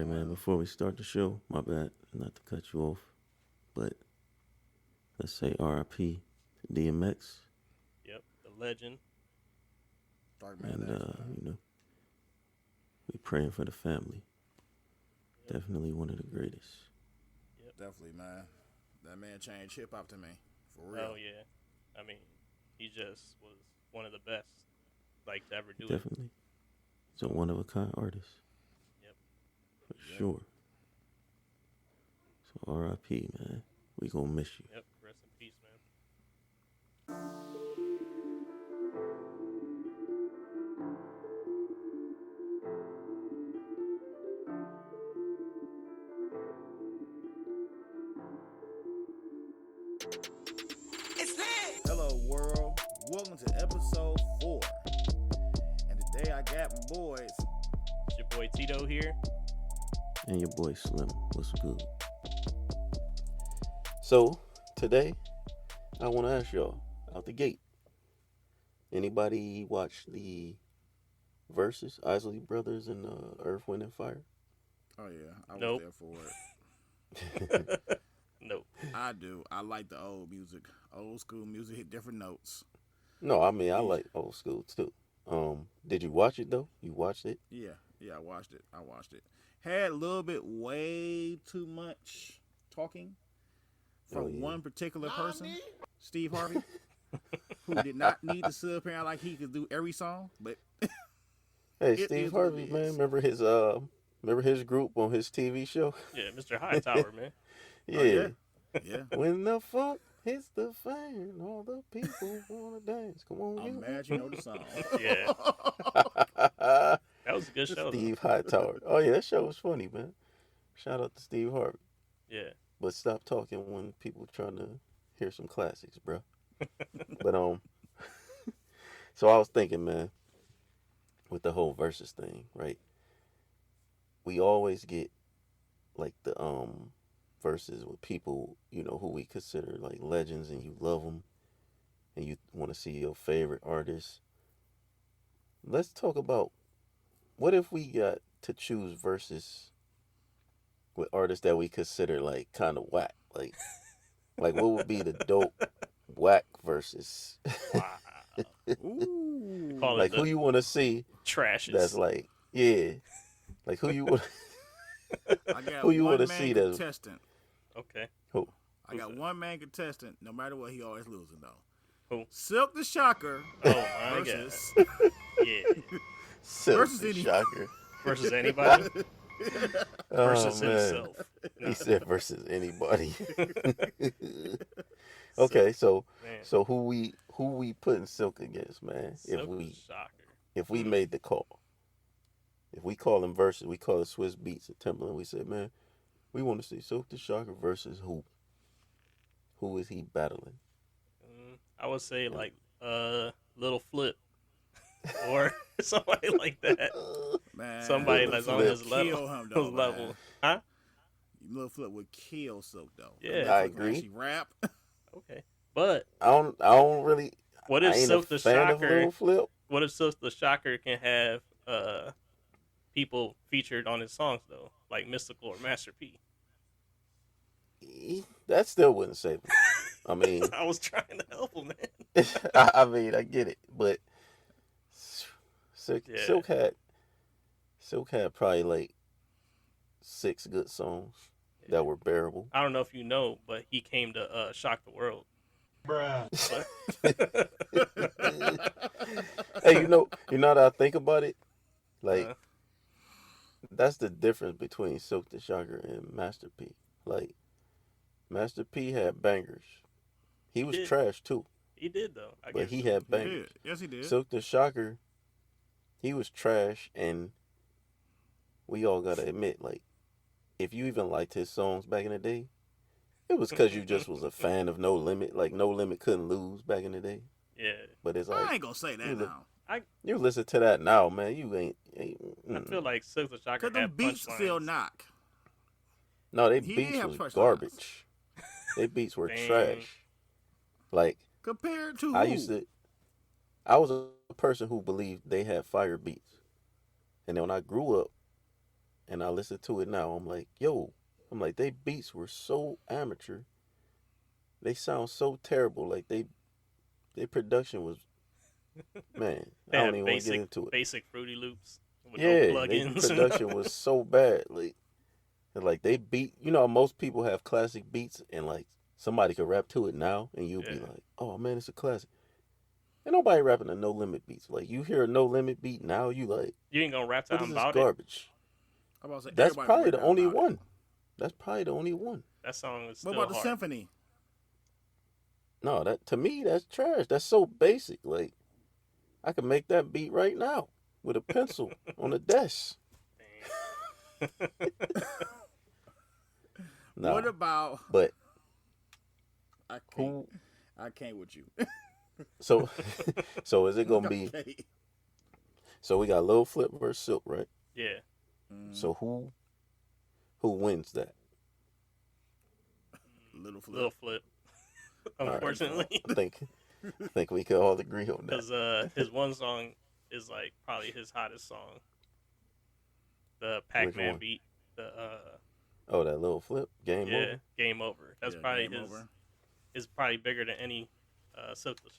right, man. Before we start the show, my bad, not to cut you off, but let's say RIP to DMX, Yep, the legend. Dark man, and man. we praying for the family. Yep, Definitely one of the greatest. yep. Definitely, man. That man changed hip hop to me, for real. Oh yeah. I mean, he just was one of the best, like to ever do it. Definitely, he's a one of a kind artist Yep. for Yep. sure. So RIP, man. We gonna miss you. Yep. Rest in peace, man. Hello, world. Welcome to episode 4. And today I got my boys. It's your boy Tito here. And your boy Slim. What's good? So today, I want to ask y'all out the gate. Anybody watch the Versus Isley Brothers and Earth, Wind and Fire? Oh, yeah. I was Nope. there for it. Nope. I do. I like the old music. Old school music hit different notes. No, I mean I like old school too. Did you watch it though? You watched it? Yeah. I watched it. Had a little bit way too much talking from Oh, yeah. one particular person, Steve Harvey, who did not need to sit up here like he could do every song, but Hey, It Steve is what it Harvey, is. man, remember his group on his TV show? Yeah, Mr. Hightower, man. Yeah. yeah. When the funk hits the fan, all the people wanna dance. Come on, I'm you. mad you know the song. Yeah, that was a good show. Though. Steve Hightower. Oh yeah, that show was funny, man. Shout out to Steve Harvey. Yeah. But stop talking when people trying to hear some classics, bro. But so I was thinking, man, with the whole versus thing, right? We always get like the verses with people, who we consider like legends, and you love them, and you want to see your favorite artists. Let's talk about what if we got to choose verses with artists that we consider like kind of whack, like what would be the dope whack verses? Wow. Ooh. Call Like it who the you want to see trashes. that's like, yeah, like who you want I got who you one want to man see that's contestant. Okay. who? I got one man contestant. No matter what, he always losing though. Who? Silk the Shocker Oh my versus god. Yeah. Silk Versus the any- Shocker. Versus anybody. Oh, Versus man. himself. He said versus anybody. Okay, so Man. who we putting Silk against, man? Silk the Shocker. If we made the call, if we call him versus, we call it Swiss Beats and Timberland. We said, man, we want to see Silk the Shocker versus who? Who is he battling? I would say like Little Flip or somebody like that. man. Somebody Lil that's on Flip. his level. Kill him though. His level. Man. Huh? Lil Flip would kill Silk though. Yeah. That I motherfucker can agree. Actually rap. Okay. But I don't really. what I if ain't Silk a the fan of Shocker Lil Flip. what if Silk the Shocker can have people featured on his songs though? Like Mystical or Master P. That still wouldn't save him. I mean, I was trying to help him, man. I mean, I get it, but Silk, Yeah. Silk had probably like 6 good songs that were bearable. I don't know if you know, but he came to shock the world. Bruh. Hey, that I think about it, like Uh, that's the difference between Silk the Shocker and Master P. Like Master P had bangers. He was did. trash too, he did though. I but guess he so. had He bangers. did. Yes, he did. Silk the Shocker, he was trash, and we all gotta admit, like, if you even liked his songs back in the day, it was because you just was a fan of No Limit. Like No Limit couldn't lose back in the day. Yeah. But it's I like ain't gonna say that you look- now. you listen to that now, man. You ain't. I mm. feel like Silk the Shocker Cause them had beats punchlines. still knock. No, they He did beats have was punchlines. garbage. They beats were Dang. trash. Like Compared to I who? used to. I was a person who believed they had fire beats, and then when I grew up and I listen to it now. I'm like, yo, they beats were so amateur. They sound so terrible. Like their production was, man. They I don't have even want to get into it. basic Fruity Loops with no Yeah, their plugins. production was so bad. Like they beat. You know, most people have classic beats, and like somebody could rap to it now, and you'll be like, oh man, it's a classic. Ain't nobody rapping a No Limit beats. Like you hear a No Limit beat now, you like, You ain't gonna rap to what is I'm this about garbage? That's probably the only one. That's probably the only one. That song is What still about the hard. symphony? No, that to me that's trash. That's so basic. Like I could make that beat right now with a pencil on the desk. Nah, What about? but I can't. who? I can't with you. So, so is it gonna be? Okay. So we got Lil Flip versus Silk, right? Yeah. So who wins that? Little Flip. Little Flip. Unfortunately. Right. I think we could all agree on that. Because his one song is like probably his hottest song. The Pac-Man one? beat. The Oh, that Lil Flip Game Over. Game Over. That's probably Game his. Over. Is probably bigger than any Silk the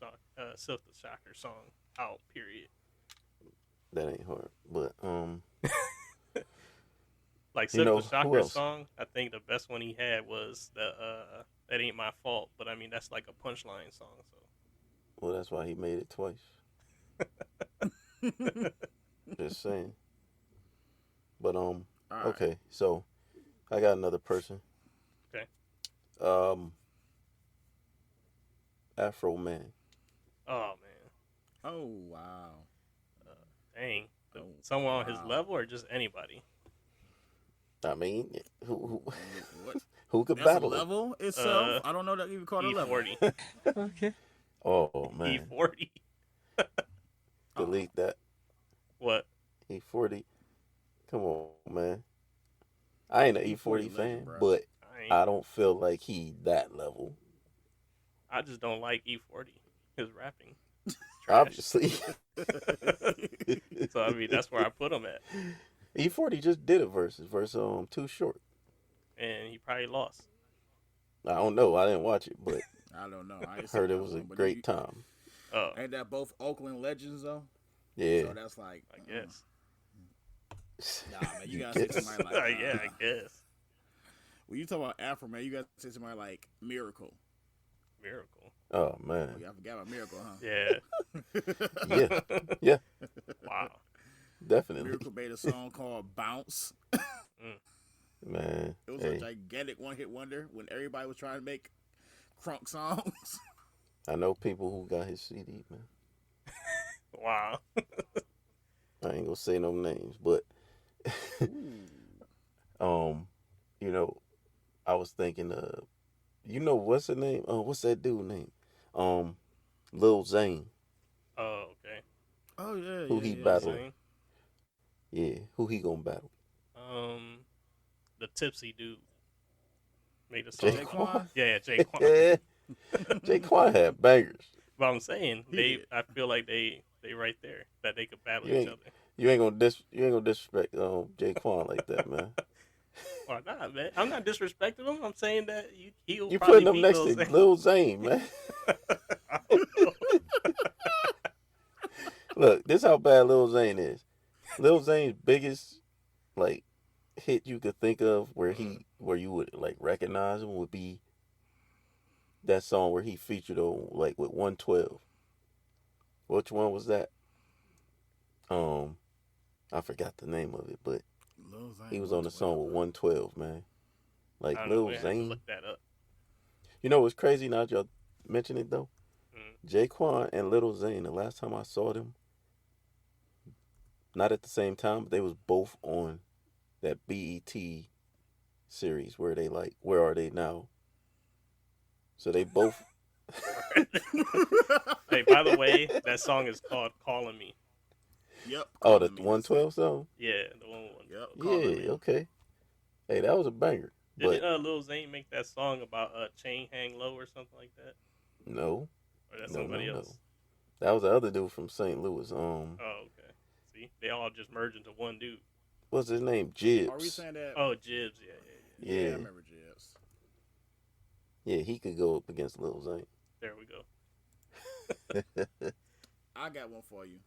Shocker song out. Period. That ain't hard, but Like You Silk know, the who Shocker else? song, I think the best one he had was the That Ain't My Fault. But I mean that's like a punchline song. So well, that's why he made it twice. Just saying. But All right. okay, so I got another person. Okay. Afro Man. oh man, Oh wow. dang, Oh, someone on his wow. level or just anybody? I mean, who What? who could That's a battle him? level itself. I don't know that you would call it a level. E40. Okay. Oh man, E40. delete that. What? E40. Come on, man. I ain't an E40 legend, fan, bro. but I I don't feel like he that level. just don't like E40. His rapping. It's trash. Obviously. So I mean that's where I put him at, E40 just did a versus Too Short. and he probably lost. I don't know. I didn't watch it, but I don't know. I ain't heard seen it that was a one, but great time. Oh, Ain't that both Oakland legends though? Yeah. So that's like. I guess. Nah, man, you gotta say somebody like. Yeah, I guess. When you talk about Afro, man, you gotta say somebody like Miracle. Miracle. Oh Oh, man. yeah, I forgot about Miracle, huh? Yeah. Yeah. Wow. Definitely. Miracle made a song called Bounce. Man. It was a gigantic one-hit wonder when everybody was trying to make crunk songs. I know people who got his CD, man. Wow. I ain't gonna say no names, but you know, I was thinking what's the name? What's that dude name? Lil Zane. Oh, okay. Oh yeah, Who he battled? Zane. Yeah, who he gonna battle? The tipsy dude made a song. Jaquan? Yeah, Jaquan. Yeah. Jaquan had bangers. But I'm saying He they. did. I feel like they right there that they could battle You each ain't- other. You ain't gonna disrespect Jaquan like that, man. Why not, man? I'm not disrespecting him. I'm saying that he'll You probably putting him beat next Lil to Zane. Lil Zane, man. I don't know. Look, this how bad Lil Zane is. Lil Zane's biggest like hit you could think of where you would like recognize him would be that song where he featured on like with 112. Which one was that? I forgot the name of it, but Lil Zane he was on the song with 112, man. Like I don't know. Lil We have to Zane. look that up. You know what's crazy now that y'all mention it though? Mm. Jaquan and Lil Zane, the last time I saw them, not at the same time, but they was both on that BET series where they like, Where Are They Now? So they both Hey, by the way, that song is called "Calling Me." Yep. Oh, the Calling Me. 112 song? Yeah, the one. Yep. Calling Me. Yeah, okay. Hey, that was a banger. But Didn't Lil Zane make that song about chain hang low or something like that? no. Or that's No, somebody no, no. else? That was the other dude from St. Louis. Oh, okay. See, they all just merge into one dude. what's his name? Are we Jibs. saying that? Oh, Jibs. Yeah. Yeah, I Yeah. remember Jibs. Yeah, he could go up against Lil Zane. There we go. I got one for you.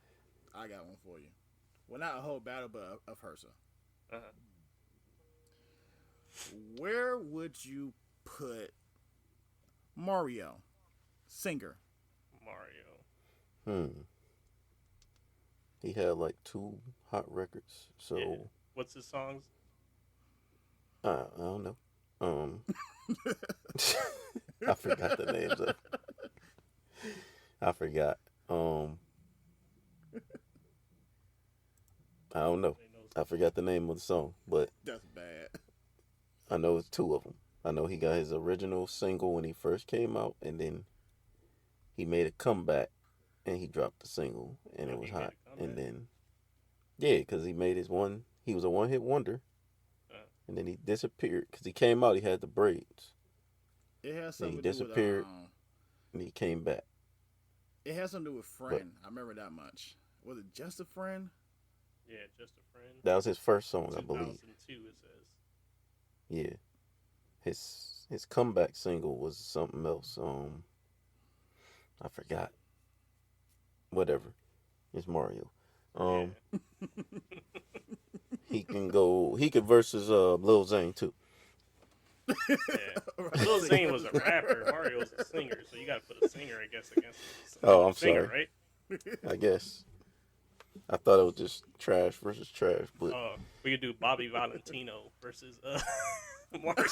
Well, not a whole battle, but of Hersa. Uh-huh. Where would you put Mario, singer? Mario. He had like 2 hot records. So Yeah. What's his songs? I don't know. I forgot the names of. I forgot. I don't know. I forgot the name of the song, but That's bad. I know it's 2 of them. I know he got his original single when he first came out, and then he made a comeback, and he dropped the single, and it was hot. And then, yeah, because he made his one. He was a one-hit wonder, and then he disappeared because he came out. He had the braids. It has And something he to disappeared, do with. and he came back. It has something to do with friend. I remember that much. Was it just a friend? Yeah, Just a Friend. That was his first song, I believe. 2002, it says. Yeah, his comeback single was something else. I forgot. Whatever. It's Mario. Yeah. He can go. He could versus Lil Zane too. Yeah. Lil Zane was a rapper. Mario was a singer, so you got to put a singer, I guess, against Oh, I'm singer, sorry. right? I guess. I thought it was just trash versus trash, but We could do Bobby Valentino versus Mario.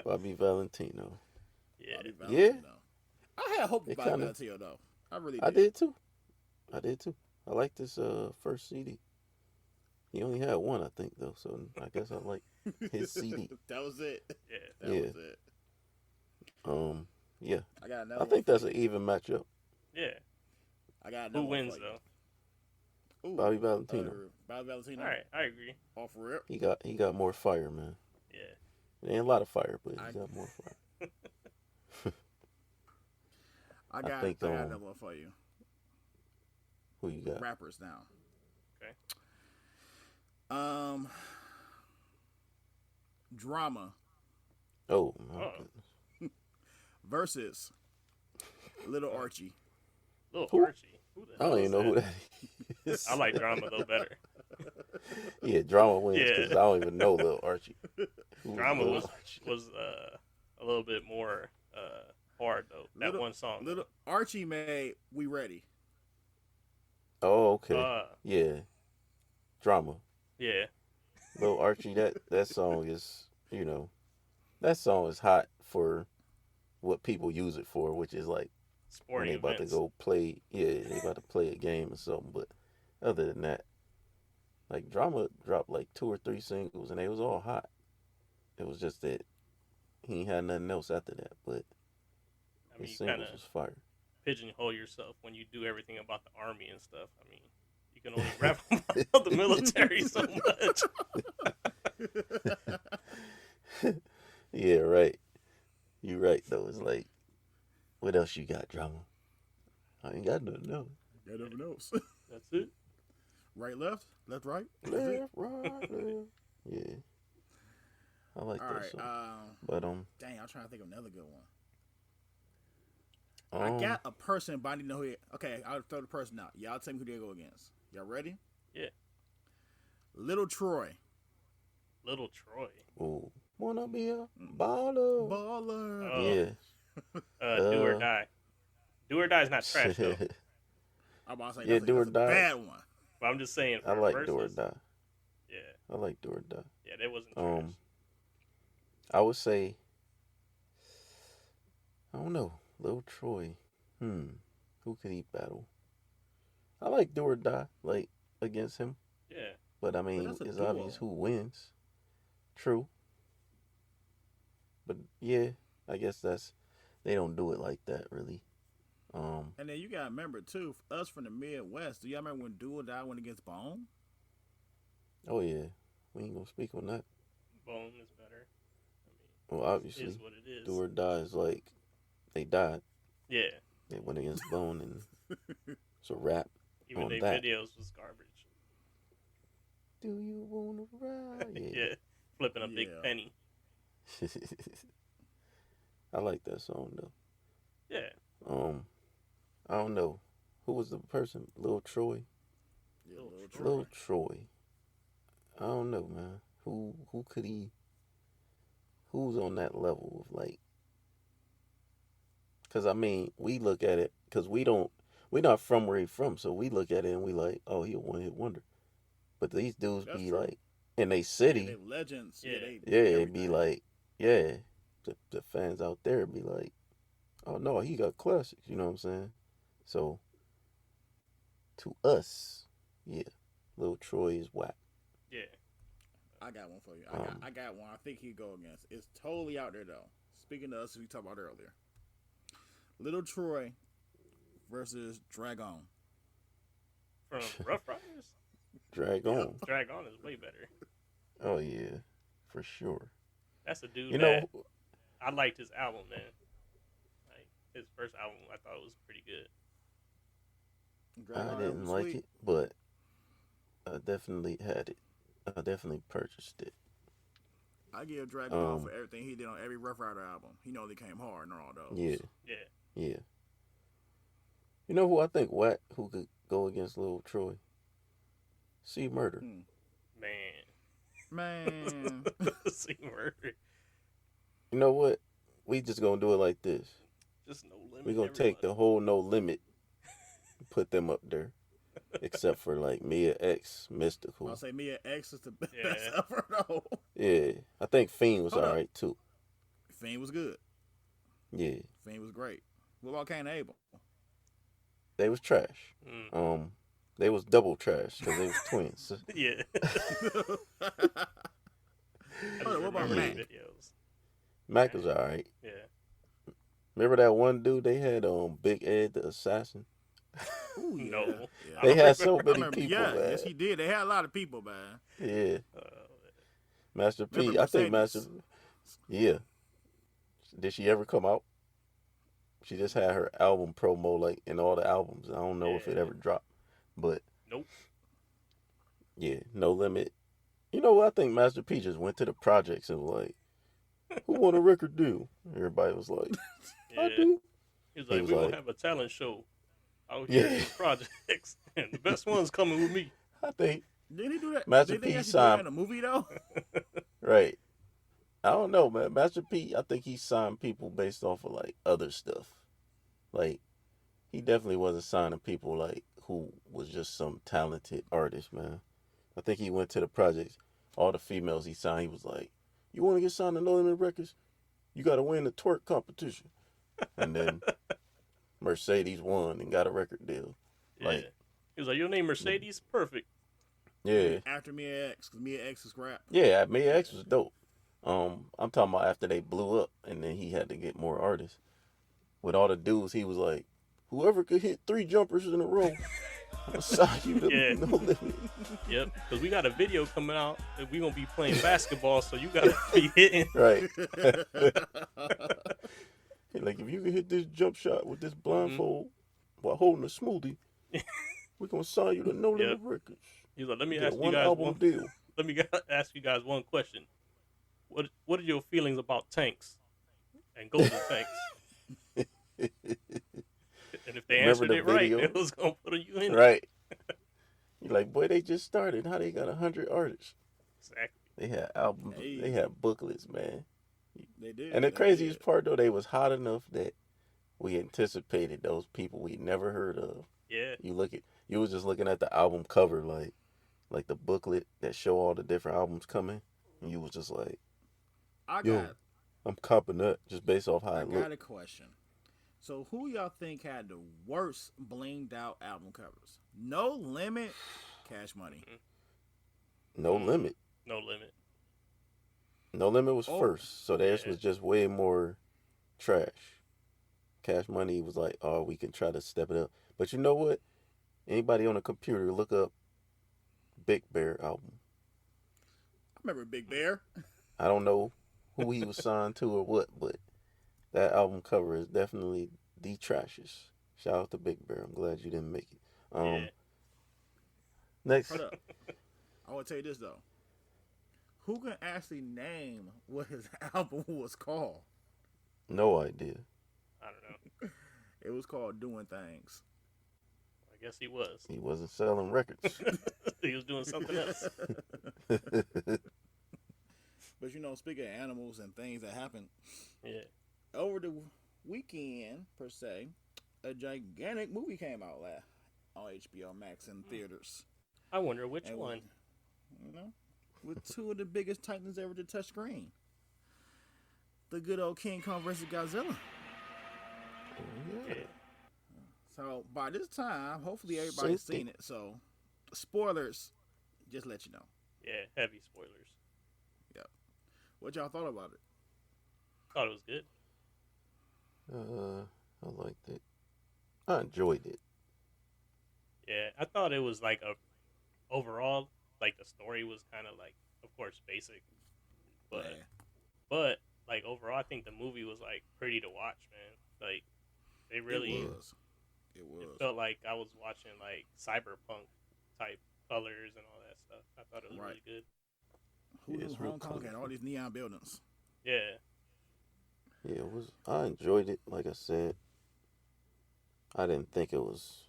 Bobby Valentino. Yeah. Bobby Yeah. Valentino. I had hope for It Bobby kinda- Valentino though. I really did. I did too. I liked this first CD. He only had one, I think, though. So I guess I like his CD. That was it. Yeah. That Yeah. was it. Yeah. I got another I think that's an even matchup. Yeah. I got another Who one wins, for you. though? Ooh, Bobby Valentino. Bobby Valentino. All right, I agree. Off rip. He got more fire, man. Yeah. There ain't a lot of fire, but he I- got more fire. I got think, another one for you. Who you got? Rappers now. Okay. Drama Oh, my Oh. goodness. versus Little Archie. Little Who? Archie. Who the I hell don't is even know who that? that is. I like Drama, though, better. Yeah, Drama wins Yeah. because I don't even know Lil Archie. Who's Drama Lil was Archie? a little bit more hard, though. That one song. Little Archie made We Ready. Oh, okay. Yeah. Drama. Yeah. Lil Archie, that song is, that song is hot for what people use it for, which is like when Sporting they about events. to go play, they about to play a game or something. But other than that, like Drama dropped like 2 or 3 singles and they was all hot. It was just that he ain't had nothing else after that, but I mean, his you kind singles of was fire. pigeonhole yourself when you do everything about the army and stuff. I mean, you can only rap about the military so much. Yeah, right. You right though. It's like, what else you got, Drama? I ain't got nothing else. Got nothing else. That's it. Right, left, right. That's it. Left, right, left. Yeah. I like All that right. song. But Dang, I'm trying to think of another good one. I I got a person, but I need to know who. Okay, I'll throw the person out. Y'all tell me who they go against. Y'all ready? Yeah. Little Troy. Little Troy. Ooh, wanna be a baller. Baller. Oh. Yeah. Do or Die. Do or Die is not trash, though. I'm about to say Yeah, that's Do or a Die. bad one. But I'm just saying. I For like verses, Do or Die. Yeah. I like Do or Die. Yeah, that wasn't trash. I would say, I don't know, Lil Troy. Who could he battle? I like Do or Die, like against him. Yeah. But I mean, that's a it's duo. obvious who wins. True. But yeah, I guess they don't do it like that really. And then you got to remember too, us from the Midwest. Do y'all remember when Do or Die went against Bone? Oh yeah, we ain't gonna speak on that. Bone is better. Well, I mean, obviously, it is what it is. Do or Die is like they died. Yeah. They went against Bone, and it's a rap. Even on their that. videos was garbage. Do you wanna ride? Yeah, flipping a big Yeah. penny. I like that song though. Yeah, I don't know who was the person. Lil Troy. Yeah, Lil Lil Troy. Troy. Lil Troy. I don't know, man. Who could he? Who's on that level of like? Because I mean, we look at it because we're not from where he's from, so we look at it and we like, oh, he a one hit wonder. But these dudes That's be true. like in they Yeah, city, they legends. Yeah. Yeah, they yeah, it'd be everything. like, yeah, the fans out there be like, oh no, he got classics. You know what I'm saying? So to us, yeah, Lil Troy is whack. yeah. I got one for you. Um, I got one. I think he'd go against. It's totally out there though. Speaking of us, we talked about earlier. Little Troy versus Dragon. From Rough Riders, Drag on. Drag On is way better. Oh yeah, for sure. That's a dude You that know, I liked his album, man. Like his first album, I thought it was pretty good. I didn't like it, but I definitely had it. I definitely purchased it. I give Dragon Ball for everything he did on every Rough Rider album. He know they came hard and all those. Yeah, Yeah, yeah. You know who I think whack who could go against Lil Troy? C Murder. Man. See murder. You know what? We just gonna do it like this. Just No Limit. We gonna take the whole No Limit, put them up there, except for like Mia X, Mystical. I'll say Mia X is the best Yeah. ever though. Yeah, I think Fiend was Hold up. alright too. Fiend was good. Yeah, Fiend was great. What about Cain and Abel? they was trash. Mm. They was double trash because they was twins. Yeah. I just What about remember Mac? the videos. Mac was alright. Yeah. Remember that one dude they had Big Ed the Assassin? Ooh, yeah. No. Yeah. They had so I many remember, people, yeah, man. yes he did. They had a lot of people, man. Yeah, Master P. Remember I think Mercedes? Master. Yeah. Did she ever come out? She just had her album promo like in all the albums. I don't know if it Yeah. ever dropped, but Nope. yeah, No Limit. You know what? I think Master P just went to the projects and was like, "Who want a record deal?" Everybody was like, Yeah. "I do." He was He like, was we're like- gonna have a talent show out here Yeah. in these projects, and the best one's coming with me. I think Didn't he do that? Master Did they P actually do signed- that in a movie though? right. I don't know, man. Master P. I think he signed people based off of like other stuff. Like he definitely wasn't signing people like who was just some talented artist, man. I think he went to the projects. All the females he signed, he was like, "You want to get signed to No Limit Records? You got to win the twerk competition." And then Mercedes won and got a record deal. Yeah. Like- He was like, your name Mercedes? Perfect. Yeah, After Mia X, because Mia X is crap. yeah. Mia X was dope. I'm talking about after they blew up, and then he had to get more artists. With all the dudes, he was like, "Whoever could hit 3 jumpers in a row, I'm gonna sign you to Yeah. No Limit." Yep. Because we got a video coming out that we're going to be playing basketball, so you got to be hitting. Right. Like, if you can hit this jump shot with this blindfold while holding a smoothie, we're gonna sign you to No Limit Records. He's like, let me Get ask a you one guys album one. deal. Let me ask you guys one question. What are your feelings about tanks and golden tanks? And if they Remember answered the it right, video? it was gonna put you in. Right. You're like, boy, they just started. How they got 100 artists? Exactly. They had albums. Hey. They had booklets, man. They did. And the they craziest did. part, though, they was hot enough that we anticipated those people we never heard of. Yeah. You was just looking at the album cover, like the booklet that show all the different albums coming, and you was just like, I yo, got, I'm copping that just based off how I it got looked. a question. So who y'all think had the worst blinged out album covers? No Limit, Cash Money. No Limit. No limit. No Limit was Oh, first, so theirs yeah. was just way more trash. Cash Money was like, oh, we can try to step it up. But you know what? Anybody on a computer, look up Big Bear album. I remember Big Bear. I don't know who he was signed to or what, but that album cover is definitely the trashes. Shout out to Big Bear. I'm glad you didn't make it. Yeah. Next, Hold up. I will tell you this though. Who can actually name what his album was called? No idea. I don't know. It was called Doing Things. I guess he was. He wasn't selling records. He was doing something else. But you know, speaking of animals and things that happen, Yeah. over the weekend per se, a gigantic movie came out last on HBO Max in theaters. I wonder which And one. You know, with two of the biggest titans ever to touch screen. The good old King Kong versus Godzilla. Yeah. So by this time, hopefully everybody's seen it. So spoilers, just let you know. Yeah, heavy spoilers. What y'all thought about it? Thought it was good. I liked it. I enjoyed it. Yeah, I thought it was like a overall, like the story was kind of like, of course, basic, but Yeah. but like overall, I think the movie was like pretty to watch, man. Like they really, It was. it felt like I was watching like cyberpunk type colors and all that stuff. I thought it was really good. Who Yeah, knew it's real Hong Kong had all these neon buildings? Yeah, Yeah, it was. I enjoyed it. Like I said, I didn't think it was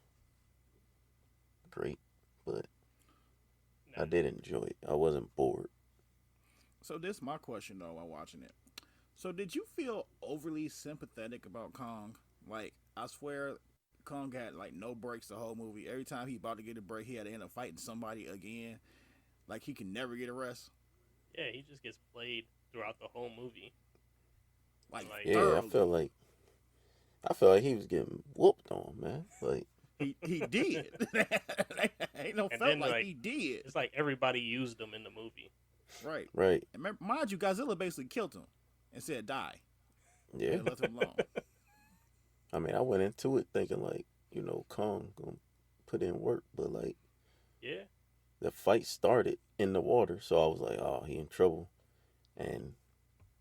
great, but I did enjoy it. I wasn't bored. So this is my question though while watching it. So did you feel overly sympathetic about Kong? Like, I swear Kong had like no breaks the whole movie. Every time he about to get a break, he had to end up fighting somebody again. Like he can never get a rest. yeah, he just gets played throughout the whole movie. Like Yeah, thoroughly. I felt like he was getting whooped on, man. Like he did. Ain't no And felt then, like like, he did. It's like everybody used him in the movie. Right. right. And remember, mind you, Godzilla basically killed him and said die. Yeah. And left him alone. I mean, I went into it thinking like, Kong gonna put in work, but like Yeah, the fight started in the water, so I was like, oh, he in trouble, and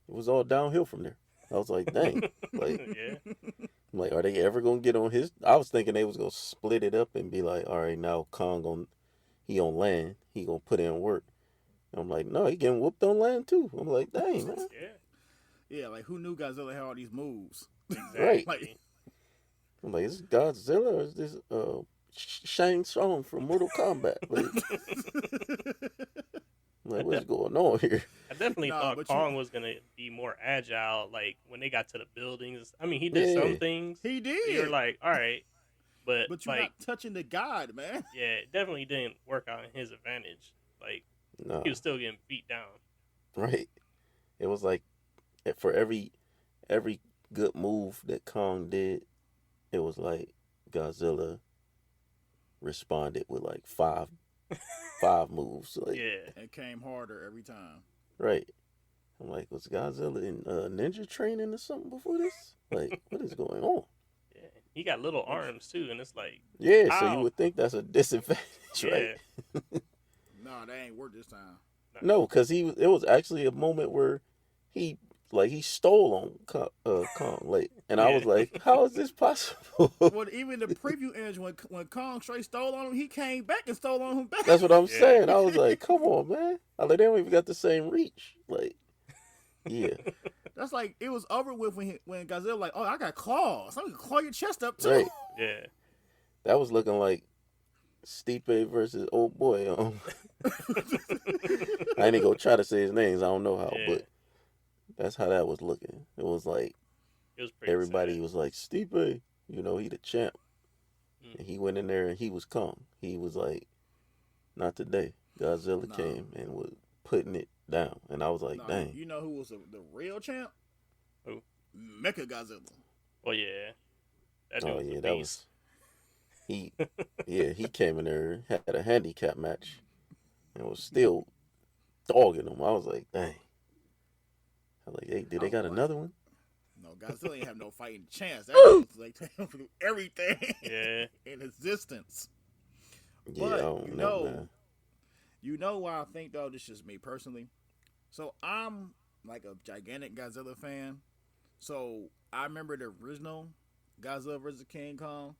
it was all downhill from there. I was like, dang, like, yeah, I'm like, are they ever gonna get on his? I was thinking they was gonna split it up and be like, all right, now Kong he on land, he gonna put in work. And I'm like, no, he getting whooped on land too. I'm like, dang, man. yeah, Yeah, like who knew Godzilla had all these moves? exactly. Right. Like, I'm like, is this Godzilla or is this Shang Tsung from Mortal Kombat? Like what's going on here? I definitely Nah, thought but Kong was gonna be more agile. Like when they got to the buildings. I mean, he did Yeah. some things. he You did. were like, all right, but But you're like, not touching the god, man. yeah, it definitely didn't work out in his advantage. Like No, he was still getting beat down. right? It was like for every good move that Kong did, it was like Godzilla responded with like five moves. Like, Yeah, It came harder every time. right. I'm like, was Godzilla in ninja training or something before this? Like, what is going on? yeah. He got little arms too, and it's like, Yeah, so Ow. you would think that's a disadvantage, right? yeah, No, they ain't work this time. No, because it was actually a moment where he stole on Kong, like, and I was like, how is this possible? Well, even the preview image when Kong straight stole on him, he came back and stole on him back. That's what I'm Yeah. saying. I was like, come on, man. I like, they don't even got the same reach. Like, yeah, That's like it was over with when Godzilla like, oh, I got claws. I'm gonna claw your chest up too. right. yeah. That was looking like Stipe versus old boy. I ain't gonna try to say his names. I don't know how, Yeah. but that's how that was looking. It was like It was pretty. everybody sad. was like, Stipe, he the champ. Mm. And he went in there and he was Kong. He was like, not today. Godzilla No. came and was putting it down. And I was like, Nah, dang. you know who was the real champ? Who? Mecha Godzilla. Well, yeah. That dude Oh was yeah, a that beast. was he came in there, had a handicap match, and was still dogging him. I was like, dang. I was like, hey, did they got another one? No, Godzilla ain't have no fighting chance. That was like through everything Yeah. in existence. Yeah, But, I don't know, man. You know why I think though, this is me personally. So I'm like a gigantic Godzilla fan. So I remember the original Godzilla vs. King Kong,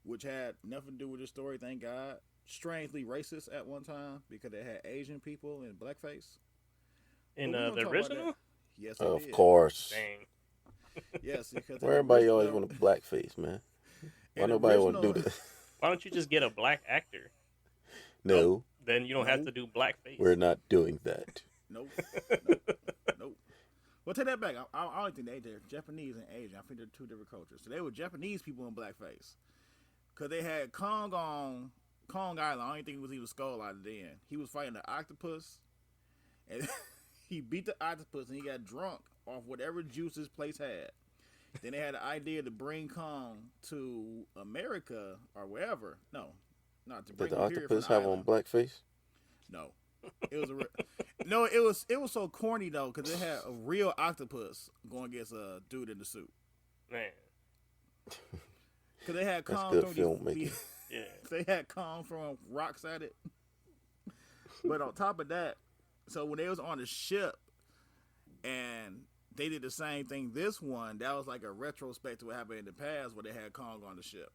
which had nothing to do with the story, thank God. strangely racist at one time because they had Asian people in blackface. In But we don't the talk about that. original? Yes, they Of did. course. Dang. Yes, because in Why the everybody always original, want a blackface, man? Why in the nobody want to original, do that? Why don't you just get a black actor? No, Then you don't have to Nope. do blackface. we're not doing that. nope, nope, nope. Well, take that back. I don't think they're Japanese and Asian. I think they're two different cultures. So they were Japanese people in blackface because they had Kong on Kong Island. I don't think it was even Skull Island then. He was fighting the octopus, and he beat the octopus, and he got drunk off whatever juice this place had. Then they had the idea to bring Kong to America or wherever. No, not to bring Did the him here from octopus the have on island. blackface? No, it was no. It was so corny though because it had a real octopus going against a dude in the suit. Man. Because they had That's Kong good throwing filmmaking. Yeah. they had Kong throwing rocks at it. But on top of that, so when they was on the ship and they did the same thing this one, that was like a retrospect to what happened in the past where they had Kong on the ship.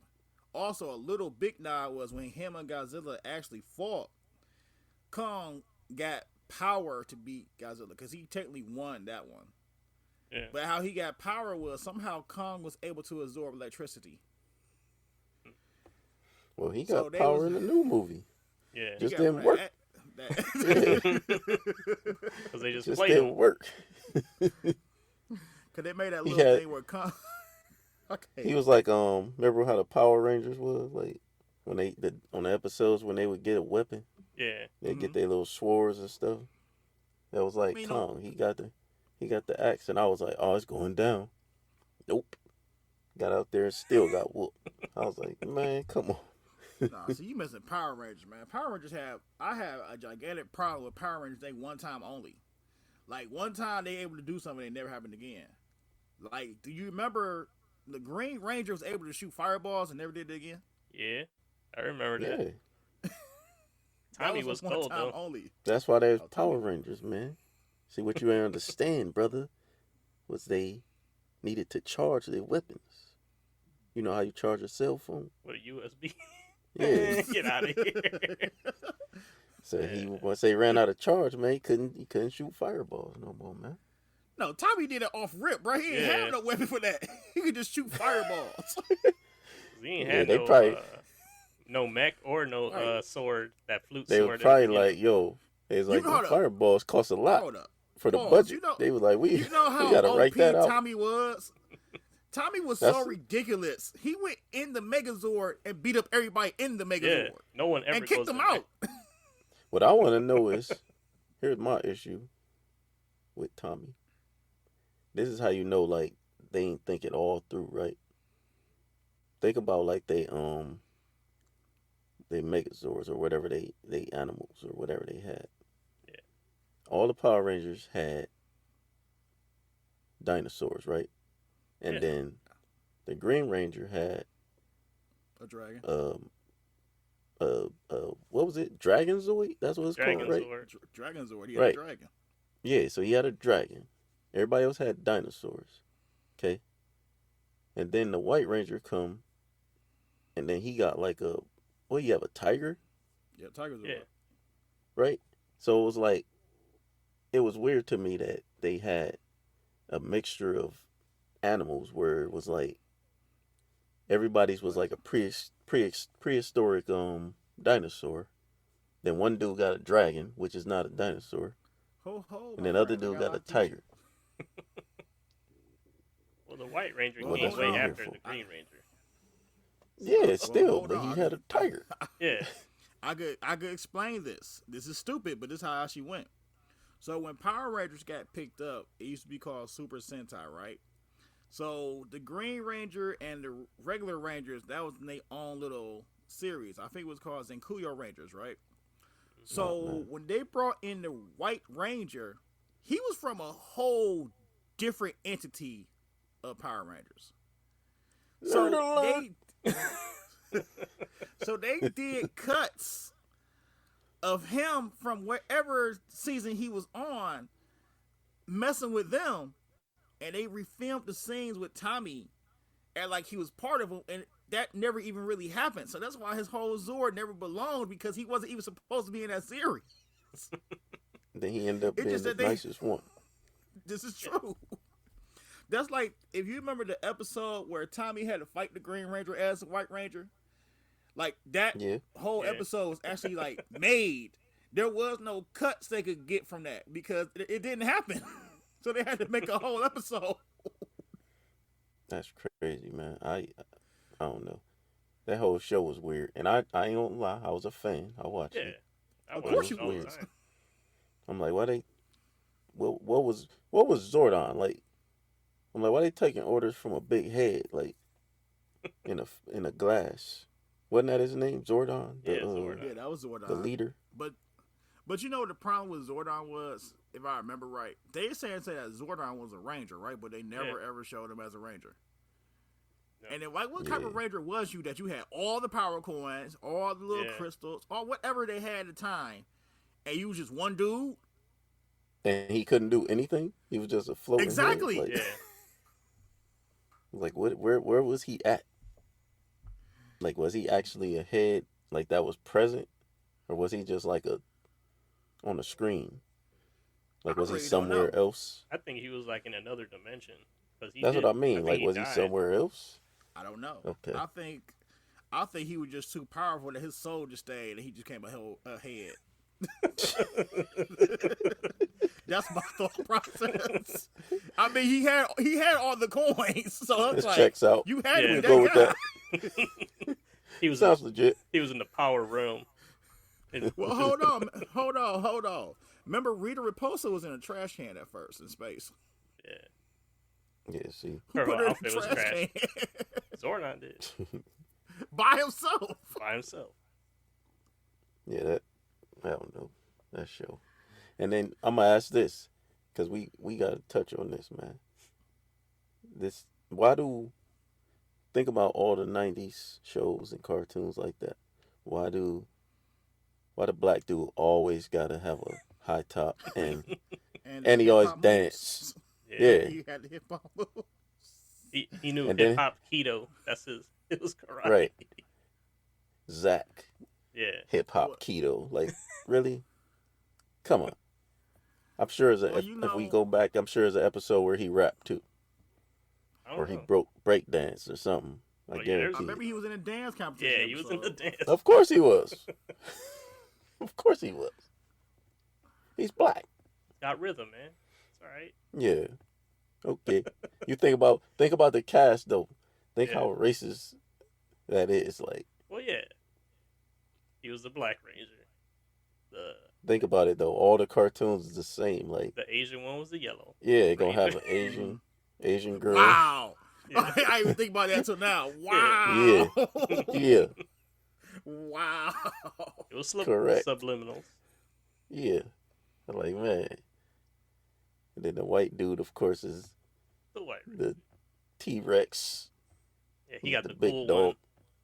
Also, a little big nod was when him and Godzilla actually fought, Kong got power to beat Godzilla because he technically won that one. Yeah. But how he got power was somehow Kong was able to absorb electricity. Well, he So got they power was- in the new movie. Yeah. He Just got didn't work. Because they just Just played didn't him. work. Because they made that He little had- thing where Kong. Okay. He was like, remember how the Power Rangers was like when on the episodes when they would get a weapon, Yeah. they get their little swords and stuff. That was like I mean, Kong. He got the axe, and I was like, oh, it's going down. Nope. Got out there and still got whooped. I was like, man, come on. Nah, see, you missing Power Rangers, man. Power Rangers I have a gigantic problem with Power Rangers. They one time only. Like one time they able to do something, it never happened again. Like, do you remember the Green Ranger was able to shoot fireballs and never did it again? Yeah. I remember that. Yeah, Tommy That was one cold, time though. only. that's why there's I'll tell Power you. Rangers, man. See, what you ain't understand, brother, was they needed to charge their weapons. You know how you charge a cell phone? With a USB. Yeah. Get out of here. So once they ran out of charge, man, he couldn't shoot fireballs no more, man. No, Tommy did it off rip, bro. He didn't Yeah. have no weapon for that. He could just shoot fireballs. He ain't Yeah, had they no, probably- no mech or no Right. sword, that flute They sword. were at the probably beginning. like, yo, they was like, know how "Them to- fireballs cost a lot Hold up. for the Pause. budget. You know- They was like, we You know how we gotta write OP that out. Tommy was? Tommy was That's- so ridiculous. He went in the Megazord and beat up everybody in the Yeah, Megazord no one ever and kicked goes them in there. out. What I want to know is, here's my issue with Tommy. This is how you know, like, they ain't think it all through, right? Think about like they Megazords or whatever they animals or whatever they had. Yeah. All the Power Rangers had dinosaurs, right? And Yeah. then the Green Ranger had A dragon. what was it? Dragonzoid? That's what it's called, right? Dragonzord. Dragonzord. He had Right. a dragon. Yeah, so he had a dragon. Everybody else had dinosaurs. Okay? And then the White Ranger come and then he got like you have a tiger, Yeah, Tigerzord. Yeah. right? So it was like it was weird to me that they had a mixture of animals where it was like everybody's was like a prehistoric dinosaur. Then one dude got a dragon, which is not a dinosaur, Ho ho. and then other dude got a tiger. Well, the White Ranger Well, came that's way what I'm after here the for. Green Ranger. Yeah, still, hold but on. he had a tiger. Yeah. I could explain this. This is stupid, but this is how she went. So when Power Rangers got picked up, it used to be called Super Sentai, right? So the Green Ranger and the regular Rangers, that was in their own little series. I think it was called Zenkuyo Rangers, right? So Oh, man. when they brought in the White Ranger, he was from a whole different entity of Power Rangers. So Nerd alert. so they did cuts of him from wherever season he was on, messing with them, and they refilmed the scenes with Tommy, and like he was part of them, and that never even really happened. So that's why his whole Zord never belonged, because he wasn't even supposed to be in that series. Then he ended up It being just the that they- nicest one. This is true. That's like, if you remember the episode where Tommy had to fight the Green Ranger as the White Ranger, like that Yeah. whole Yeah. episode was actually like made. There was no cuts they could get from that because it didn't happen. So they had to make a whole episode. That's crazy, man. I don't know. That whole show was weird, and I ain't gonna lie, I was a fan. I watched Yeah. it. I Of watch course it you all the was. time. I'm like, why they? What was Zordon like? I'm like, why they taking orders from a big head, like in a glass? Wasn't that his name, Zordon? Yeah, Zordon. Yeah, that was Zordon. The leader. But you know what the problem with Zordon was, if I remember right? They say that Zordon was a ranger, right? But they never ever showed him as a ranger. No. And then, like, what type of ranger was you that you had all the power coins, all the little crystals, or whatever they had at the time, and you was just one dude? And he couldn't do anything. He was just a floating Exactly. head. Like, Yeah. like where was he at? Like, was he actually a head like that was present, or was he just like on the screen? Like, was he really don't somewhere know. else? I think he was like in another dimension. That's what I mean. think Like, was he died. somewhere else? I don't know. Okay. I think he was just too powerful that his soul just stayed, and he just came a head. That's my thought process. I mean, he had all the coins, so it's This like checks out. you had to Yeah. be Go that with guy. that. He was Sounds legit. he was in the power realm. And- Well, hold on. Remember, Rita Repulsa was in a trash can at first in space. yeah. Yeah, see. Who Her put her in outfit a was trash trash. can Zordon did by himself? by himself. Yeah, that I don't know. That show. And then I'm gonna ask this, because we gotta touch on this, man. Think about all the 90s shows and cartoons like that. Why the black dude always gotta have a high top and he always hip-hop dance? Yeah. Yeah. He had the hip hop moves. He knew And then- hip hop keto. That's it was karate. Right. Zach, Yeah. hip hop keto. Like, really? Come on. I'm sure Well, if we go back, I'm sure there's an episode where he rapped too. I Or don't he know. break dance or something. I Oh, yeah, guarantee I remember it. he was in a dance competition. Yeah, he was in the episode. dance. Of course he was. Of course he was. He's black. Got rhythm, man. It's all right. Yeah. Okay. You think about the cast though. Think Yeah. how racist that is. Like, Well, yeah. He was the Black Ranger. The think about it though. All the cartoons is the same. Like, Asian one was the yellow. yeah, you're gonna have Ranger. an Asian girl. Wow. Yeah. I didn't even think about that till now. Wow. Yeah. Wow. It was Correct. subliminals. Yeah. I'm like, man. And then the white dude, of course, is The White Ranger. the T-Rex. Yeah, he got the big cool dog. one.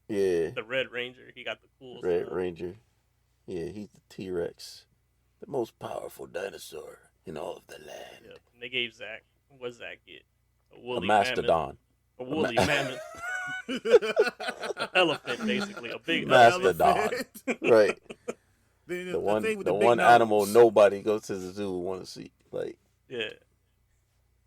Yeah. The Red Ranger. He got the cool Red stuff. Ranger. Yeah, he's the T-Rex. The most powerful dinosaur in all of the land. Yep. And they gave Zach. What does Zach get? A A woolly mastodon. Mammoth. A woolly mammoth. An elephant, basically. A big Mastodon. elephant. Right. The one thing with the big one nose. animal nobody goes to the zoo want to see. Like, Yeah.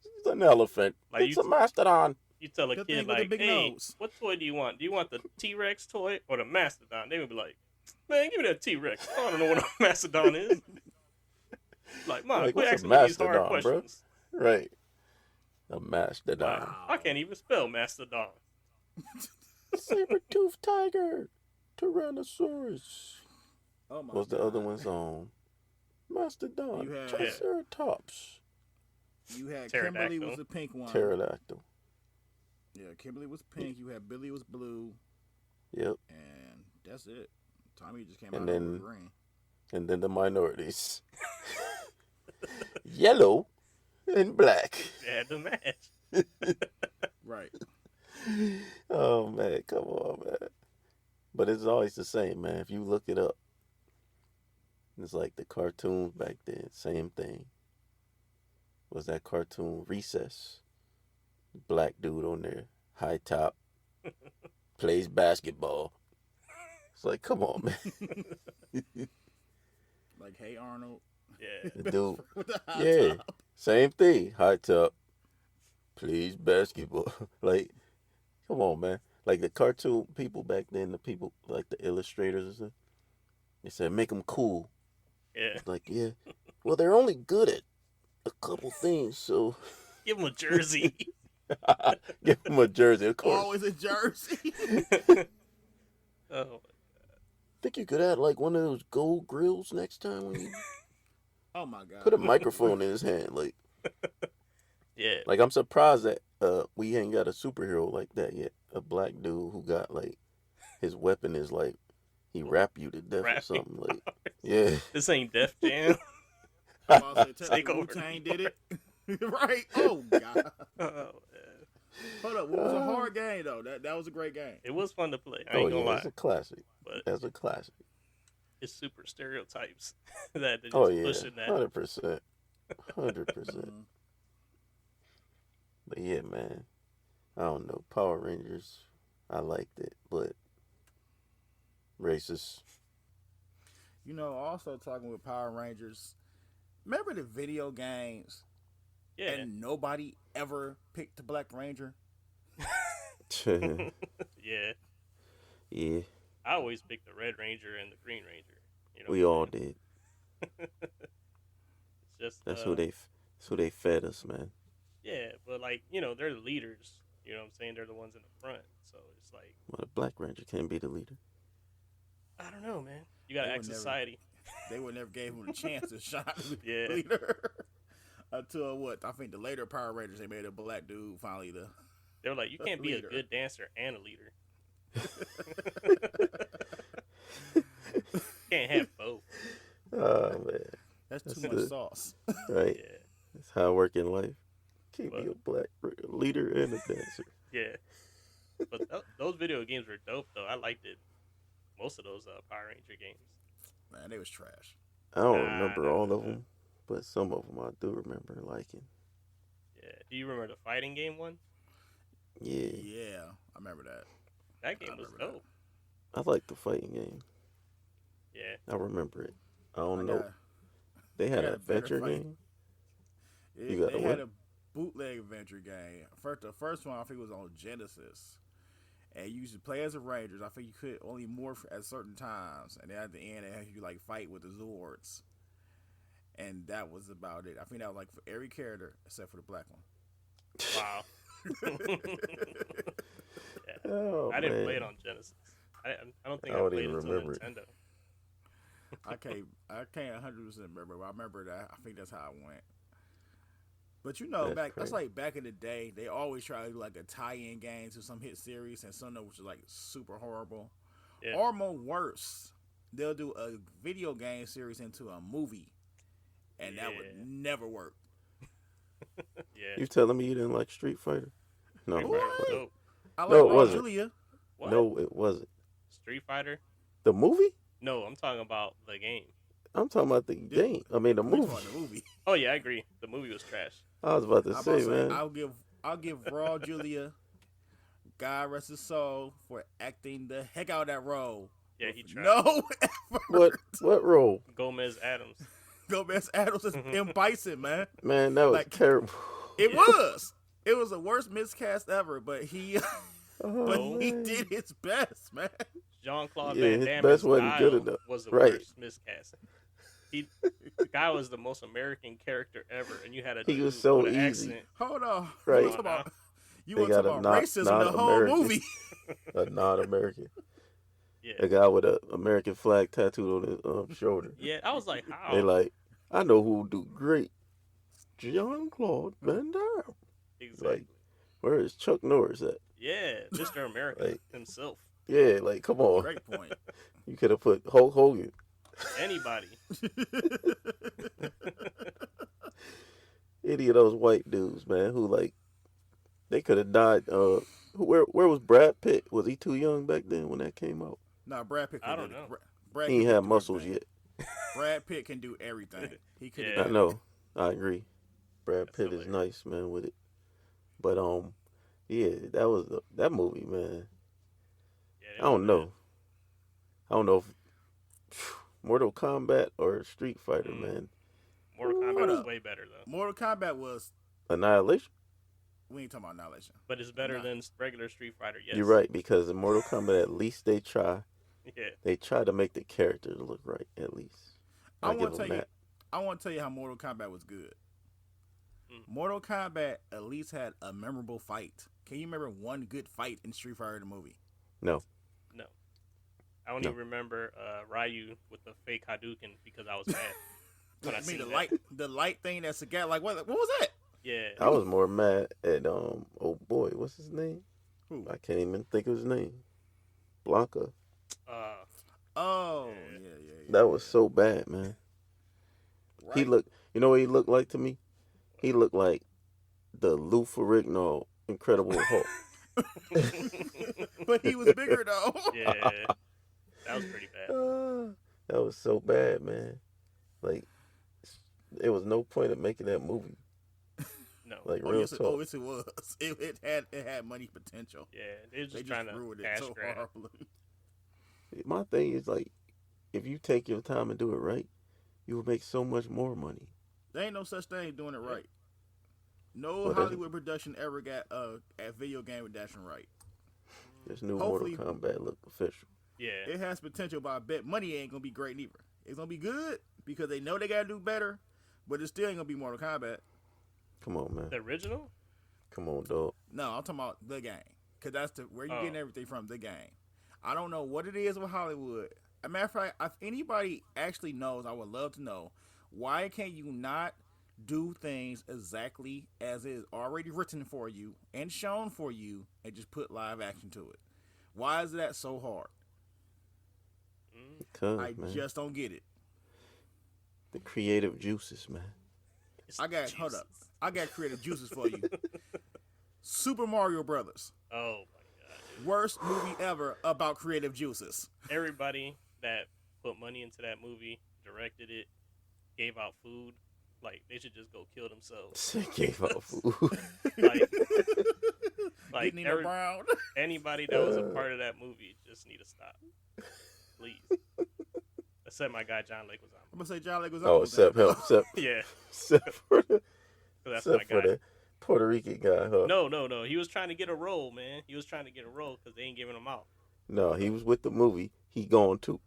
it's an elephant. Like It's you- a mastodon. You tell a The kid, thing with the like, big hey, nose. what toy do you want? Do you want the T-Rex toy or the Mastodon? They would be like, man, give me that T-Rex. I don't know what a Mastodon is. Like, Mom, Like, quit what's a asking me these hard Mastodon, bro? questions. Right. A mastodon. Wow. I can't even spell Mastodon. Saber-toothed tiger. Tyrannosaurus. Oh my What's the God. other one's on? Mastodon. You had- Triceratops. You had Pterodactyl. Kimberly was the pink one. Pterodactyl. Yeah, Kimberly was pink. You had Billy was blue, Yep. and that's it. Tommy just came And out then- with green. And then the minorities. Yellow and black. They had to match. Right. Oh man, come on, man. But it's always the same, man. If you look it up, it's like the cartoons back then, same thing. Was that cartoon Recess? Black dude on there, high top, plays basketball. It's like, come on, man. Like, hey Arnold. Yeah. The dude, With the high yeah, top. same thing. High top, plays basketball. Like, come on, man. Like the cartoon people back then, the people like the illustrators and stuff, they said make them cool. Yeah. It's like, yeah, well they're only good at a couple things, so Give him a jersey. give them a jersey, of course. Always a jersey. Oh, Think you could add like one of those gold grills next time when you Oh my god. put a microphone in his hand. yeah. Like I'm surprised that we ain't got a superhero like that yet. A black dude who got like his weapon is like he rap you to death or Rapping something. Like, yeah. This ain't Def Jam. I'm about to say, Take over. Wu-Tang did it. Right? Oh god. Oh, Hold up. It was a hard game though. That was a great game. it was fun to play. I Oh ain't yeah, gonna that's lie. a classic. But That's a classic. it's super stereotypes that they're just Oh yeah, pushing that. 100%, 100%. Mhm. But yeah, man, I don't know. Power Rangers, I liked it, but racist. You know, also talking with Power Rangers. Remember the video games? Yeah. And nobody ever picked the Black Ranger. Yeah. Yeah, I always picked the Red Ranger and the Green Ranger. You know we what all I'm saying? did. It's just That's who they fed us, man. Yeah, but like, they're the leaders. You know what I'm saying? They're the ones in the front. So it's like, Well, the Black Ranger can't be the leader. I don't know, man. You gotta They act would never- society. They would never gave him a chance to shine Yeah. leader. Until what? I think the later Power Rangers, they made a black dude finally the They were like, you can't be Leader. a good dancer and a leader. Can't have both. Oh man, That's That's too much good. sauce. right? Yeah. That's how I work in life. Can't be Well- a black leader and a dancer. Yeah. But those video games were dope, though. I liked it. Most of those Power Ranger games. Man, they was trash. I don't Nah, remember nah, all nah, of nah. them, but some of them I do remember liking. Yeah. Do you remember the fighting game one? Yeah, Yeah, I remember that. That game was remember that. dope. I like the fighting game. Yeah. I remember it. I don't I know. got- They had got an a better adventure fight. game. It, You got they a had what? a bootleg adventure game. The first one I think was on Genesis, and you used to play as a Rangers. I think you could only morph at certain times, and then at the end they had you like fight with the Zords, and that was about it. I think that was like for every character except for the black one. Wow. Yeah. Oh, I didn't man. play it on Genesis. I don't think I I, don't played even it on remember it. Nintendo. I can't 100% remember, but I remember that. I think that's how it went. But That's that's crazy. like back in the day, they always try to do like a tie-in game to some hit series, and some of them which is like super horrible, Yeah. or more worse, they'll do a video game series into a movie, and that would Yeah. never work. Yeah. You telling me you didn't like Street Fighter? No, Street I'm Fighter just was playing. dope. I like No, it Raw wasn't. Julia. What? No, it wasn't. Street Fighter? The movie? No, I'm talking about the game. I'm talking about the game. I mean, the We talking movie. about the movie. Oh yeah, I agree. The movie was trash. I was about to I'm say, about to man. I'll give Raw Julia, God rest his soul, for acting the heck out of that role. Yeah, he tried. No What role? Gomez Adams. Gomez Adams is M. Bison, man. Man, that was Like- terrible. It Yeah. was. It was the worst miscast ever, but he Oh, he man. did his best, man. Jean-Claude Yeah, Van his Damme best wasn't good enough. was the Right. worst miscast. The guy was the most American character ever, and you had a He dude was so with an easy. accent. Hold on. Right. You want to talk about, you They want to got talk a about racism the whole non-American. movie. A non-American. Yeah, A guy with an American flag tattooed on his shoulder. yeah. I was like, how? They like, I know who would do great. Jean-Claude Van Damme. Exactly. Where is Chuck Norris at? Yeah, Mr. America Like- himself. Yeah, like, come on. Great point. You could have put Hulk Hogan. Anybody. Any of those white dudes, man, who like, they could have died. Where was Brad Pitt? Was he too young back then when that came out? Nah, Brad Pitt. I can don't do know. it. Brad He ain't Pitt have can do muscles everything. yet. Brad Pitt can do everything. He could. Yeah. I know. I agree. Brad That's Pitt is hilarious. nice, man, with it. But yeah, that movie, man. I don't know. I don't know if Mortal Kombat or Street Fighter, man. Mortal Kombat Hold was up. way better though, Mortal Kombat was. Annihilation. We ain't talking about Annihilation. but it's better Nah. than regular Street Fighter. Yes, You're right, because in Mortal Kombat, at least they try. Yeah, They try to make the characters look right, at least. I I'll want give to them tell you. that. I want to tell you how Mortal Kombat was good. Mm. Mortal Kombat at least had a memorable fight. Can you remember one good fight in Street Fighter the movie? No. no. I don't No. even remember Ryu with the fake Hadouken because I was mad when I I mean seen the that. the light thing that's a guy. Like what was that? Yeah, I was more mad at, oh boy, what's his name? Who? I can't even think of his name. Blanca. uh, Oh Yeah. yeah. That was so bad, man. Right. He looked, you know what he looked like to me? He looked like the Lou Ferrigno Incredible Hulk. But he was bigger though. yeah, that was pretty bad. That was so bad, man. Like, there was no point in making that movie. No, Like, Oh real yes, talk. yes it was. It had money potential. yeah, they were just They trying just to ruined it cash so grab. horribly. My thing is, like, if you take your time and do it right, you will make so much more money. There ain't no such thing as doing it right. No Well, that's- Hollywood production ever got a video game production right. This new Hopefully- Mortal Kombat look official. Yeah, It has potential, but I bet money ain't gonna be great neither. It's gonna be good because they know they gotta do better, but it still ain't gonna be Mortal Kombat. Come on, man. the original. Come on, dog. No, I'm talking about the game, cause that's where you Oh. getting everything from. The game. I don't know what it is with Hollywood. As a matter of fact, if anybody actually knows, I would love to know why can't you not do things exactly as is already written for you and shown for you, and just put live action to it? Why is that so hard? Because, I man, just don't get it. the creative juices, man. I got hold up. I got creative juices for you. Super Mario Brothers. Oh my god, dude. Worst movie ever about creative juices. Everybody that put money into that movie, directed it, gave out food. Like they should just go kill themselves. Gave out food. Like Nina Brown. anybody that was a part of that movie just need to stop, please. Except my guy John Lake was on. I'm gonna say John Leguizamo. Oh, except him. Yeah, Except for the, that's except my for guy. the Puerto Rican guy, huh? No. He was trying to get a role, man. He was trying to get a role because they ain't giving him out. No, he was with the movie. He gone too.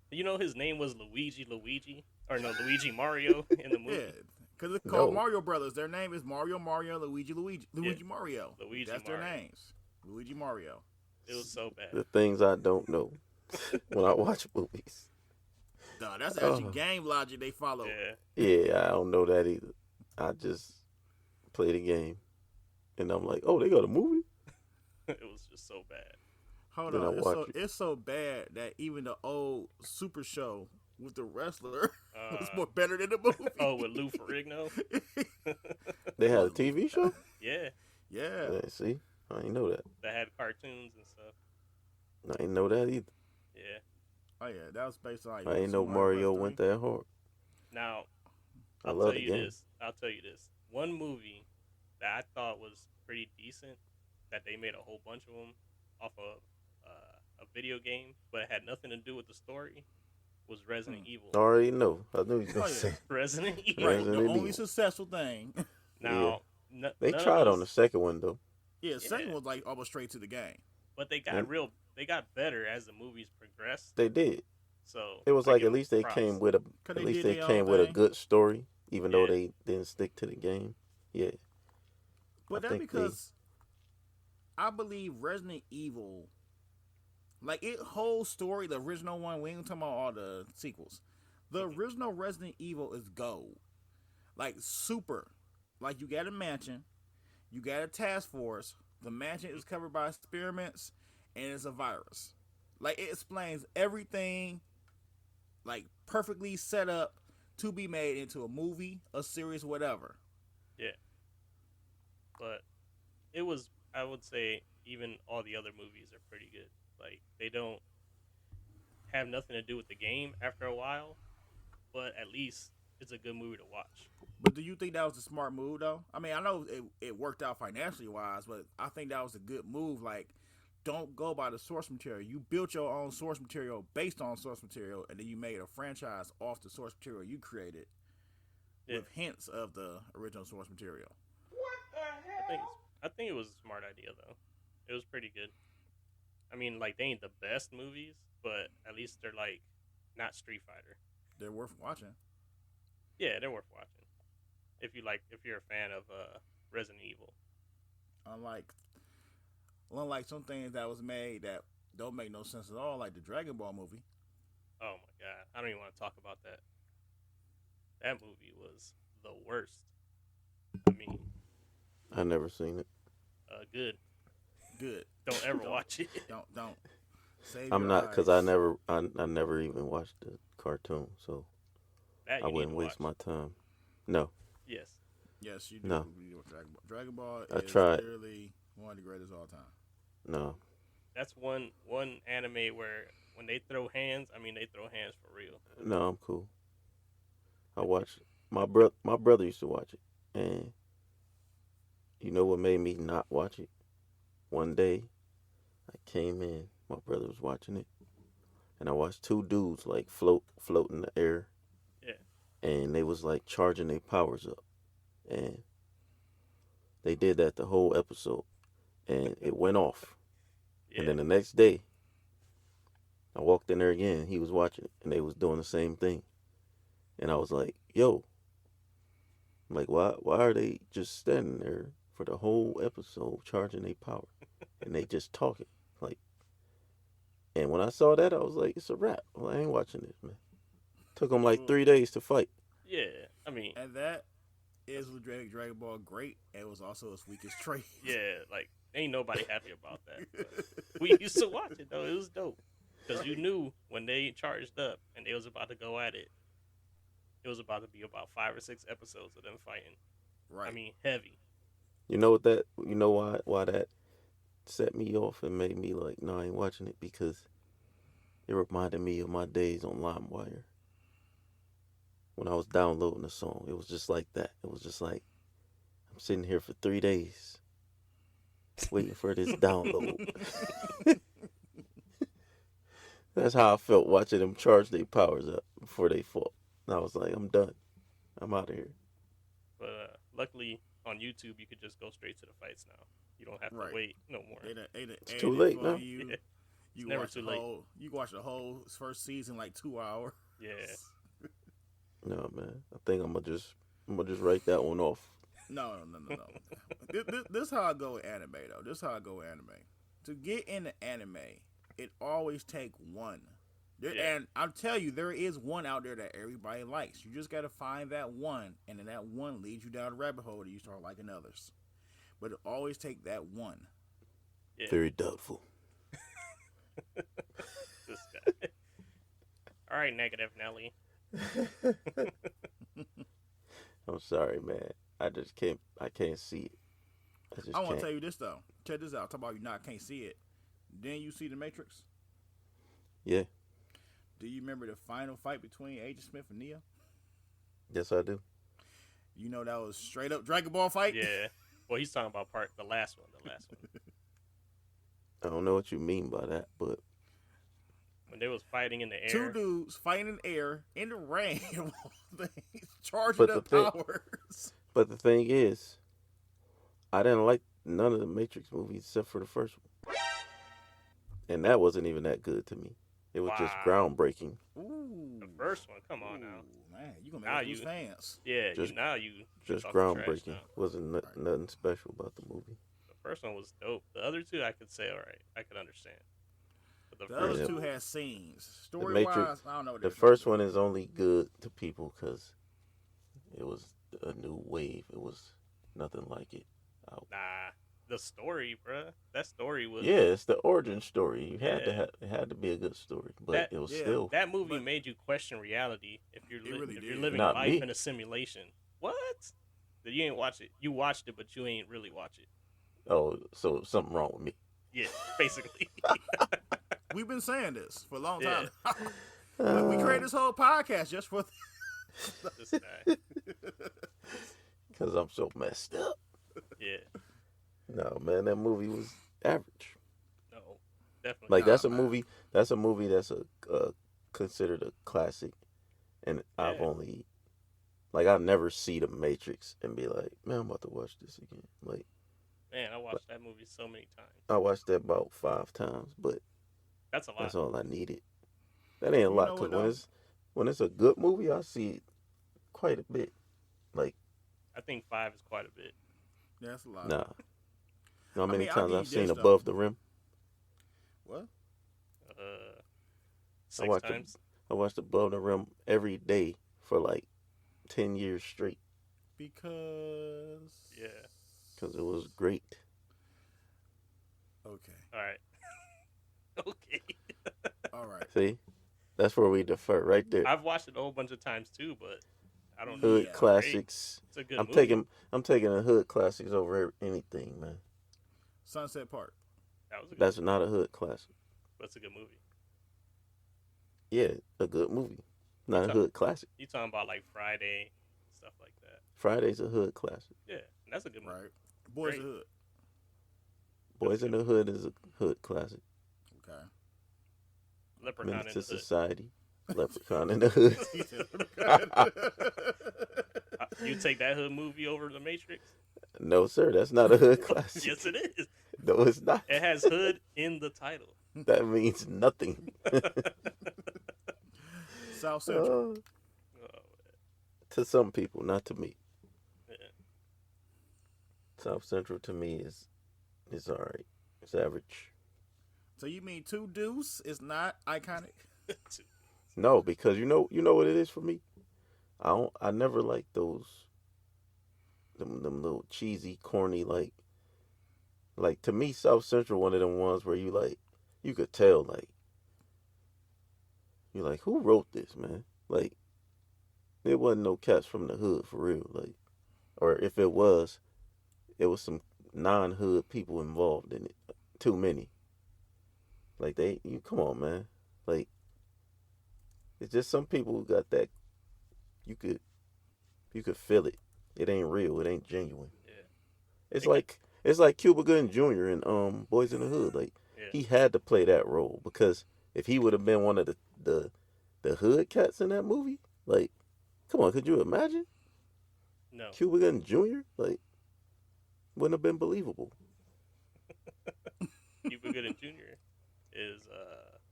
You know his name was Luigi Mario in the movie. Yeah, because it's called No. Mario Brothers. Their name is Mario, Luigi, Yeah. Mario. Luigi That's Mario. their names. Luigi Mario. It was so bad. The things I don't know when I watch movies. Duh, that's actually Oh. game logic they follow. Yeah, Yeah, I don't know that either. I just play the game, and I'm like, oh, they got a movie? it was just so bad. Hold Then I on, watch it. it's so bad that even the old Super Show with the wrestler was more better than the movie. Oh, with Lou Ferrigno. They had a TV show? Yeah, Yeah. Yeah, see? I ain't know that. that had cartoons and stuff. I ain't know that either. Yeah. Oh yeah, that was based on. I ain't know Mario went that hard. Now, I I'll love tell the you game. this. I'll tell you this. One movie that I thought was pretty decent, that they made a whole bunch of them off of a video game, but it had nothing to do with the story, was Resident Evil. I already know. I knew he was going Oh, to yeah. say. Resident Evil. Right, Resident the only Evil. successful thing. Now, They none of tried those- on the second one, though. Yeah, second Yeah. was like almost straight to the game. but they got Yeah. they got better as the movies progressed. They did. So It was I like give at least they props. came with a Cause at least did they their came own with a thing. good story, even though Yeah. they didn't stick to the game. Yeah. But I that's think because I believe Resident Evil, like it whole story, the original one, we ain't talking about all the sequels. The original Resident Evil is gold. Like super. Like you got a mansion, you got a task force, the mansion is covered by experiments, and it's a virus. Like it explains everything like perfectly set up to be made into a movie, a series, whatever. But it was, I would say, even all the other movies are pretty good. Like they don't have nothing to do with the game after a while, but at least it's a good movie to watch. But do you think that was a smart move, though? I mean, I know it worked out financially wise, but I think that was a good move. Like, don't go by the source material. You built your own source material based on source material, and then you made a franchise off the source material you created with hints of the original source material. I think it was a smart idea though. It was pretty good. I mean, like they ain't the best movies, but at least they're like not Street Fighter. They're worth watching. Yeah, they're worth watching. If you're a fan of Resident Evil. Unlike some things that was made that don't make no sense at all, like the Dragon Ball movie. Oh my god, I don't even want to talk about that. That movie was the worst. I mean, I never seen it. Good. Good. Don't ever watch it. Don't. Save I'm your not, eyes. because I never even watched the cartoon, so That I you wouldn't need to waste watch. my time. No. Yes. Yes, you do. No. You do Dragon Ball. Dragon Ball I is tried. literally one of the greatest of all time. No. That's one anime where when they throw hands, I mean they throw hands for real. No, I'm cool. I watched my brother used to watch it, and you know what made me not watch it? One day, I came in, my brother was watching it, and I watched two dudes like float in the air. Yeah. And they was like charging their powers up, and they did that the whole episode, and it went off. Yeah. And then the next day, I walked in there again. He was watching it, and they was doing the same thing. And I was like, "Yo, like, why are they just standing there for the whole episode charging their power, and they just talking like?" And when I saw that, I was like, "It's a wrap. Well, I ain't watching this, man." Took them like 3 days to fight. Yeah. I mean. And that is what Dragon Ball great. It was also its weakest trait. Yeah. Like ain't nobody happy about that. But we used to watch it though. It was dope because you knew when they charged up and they was about to go at it. It was about to be about 5 or 6 episodes of them fighting. Right. I mean, heavy. You know what that? You know why that set me off and made me like, no, I ain't watching it, because it reminded me of my days on LimeWire. When I was downloading a song, it was just like that. It was just like, I'm sitting here for 3 days waiting for this download. That's how I felt watching them charge their powers up before they fought. And I was like, I'm done. I'm out of here. But luckily on YouTube, you could just go straight to the fights now. You don't have to wait no more. It's too late now. You, Yeah. you never watch too the late. you watch the whole first season like 2 hours. Yeah. No, man. I think I'm gonna just write that one off. No. This how I go with anime though. This how I go with anime. To get into anime, it always take one. And I'll tell you, there is one out there that everybody likes. You just got to find that one, and then that one leads you down the rabbit hole and you start liking others. But it always take that one. Yeah. Very doubtful. This guy. All right, Negative Nelly. I'm sorry, man. I can't see it. I want to tell you this though. Check this out. Talk about you can't see it. Then you see the Matrix. Yeah. Do you remember the final fight between Agent Smith and Neo? Yes, I do. You know that was straight up Dragon Ball fight. Yeah. Well, he's talking about the last one. I don't know what you mean by that, but When they was fighting in the air. 2 dudes fighting in the air in the rain, charging up powers. But the thing is, I didn't like none of the Matrix movies except for the first one, and that wasn't even that good to me. It was just groundbreaking. Ooh. The first one, come on now. Man, you gonna make us lose fans. Yeah, Just just groundbreaking. Wasn't nothing special about the movie. The first one was dope. The other two, I could say, all right, I could understand. But The other two had scenes. Story Matrix, wise, I don't know. What the first one is only good to people because it was a new wave. It was nothing like it. Nah, the story, bruh. That story was. Yeah, it's the origin story. It had to be a good story, but it was still. That movie made you question reality if you're living Not life me. in a simulation. What? That you ain't watch it. You watched it, but you ain't really watch it. Oh, so something wrong with me. Yeah, basically. We've been saying this for a long time. We created this whole podcast just for This guy. Because I'm so messed up. Yeah. No, man, that movie was average. No, definitely. Like Nah, that's a man. movie. That's a movie that's considered a classic, and I've Yeah, only like I never see The Matrix and be like, man, I'm about to watch this again. Like, man, I but watched that movie so many times. I watched that about 5 times, but That's a lot. that's all I needed. That ain't a You lot know because what though? when it's a good movie, I see it quite a bit. Like, I think 5 is quite a bit. Yeah, that's a lot. nah, you know how I many mean, I'll times give I've you seen this though. Above the Rim? What? Uh, I 6 watched times. I watched Above the Rim every day for like 10 years straight Because. Yeah. because it was great. Okay. All right. Okay. All right. See, that's where we defer right there. I've watched it a whole bunch of times too, but I don't know if Hood Yeah. it's great. classics. It's a good I'm movie. I'm taking the hood classics over anything, man. Sunset Park. That was a good That's movie. not a hood classic. But it's a good movie. Yeah, a good movie, You not a talk, hood classic. you talking about like Friday, stuff like that. Friday's a hood classic. Yeah, that's a good movie. Right. Boys Great. of Hood. Boys in the Hood is a hood classic. Okay. Leprechaun Menace in to the Hood. Society, Leprechaun in the Hood. You take that hood movie over The Matrix? No, sir, that's not a hood classic. Yes, it is. No, it's not. It has hood in the title. That means nothing. South Central. Oh, To some people, not to me. yeah. South Central to me is all right. It's average. So you mean Two Deuce is not iconic? No, because you know what it is for me. I never like those them little cheesy, corny like to me South Central one of them ones where you could tell you're like who wrote this, man? Like there wasn't no cats from the hood for real, like or if it was some non-hood people involved in it. Too many. Like you come on, man. Like it's just some people who got that you could feel it. It ain't real. It ain't genuine. Yeah. It's like Cuba Gooding Jr. in Boys in the Hood. Like Yeah. he had to play that role because if he would have been one of the hood cats in that movie, like, come on, could you imagine No. Cuba Gooding Jr.? Like, wouldn't have been believable. Cuba Gooding Jr. is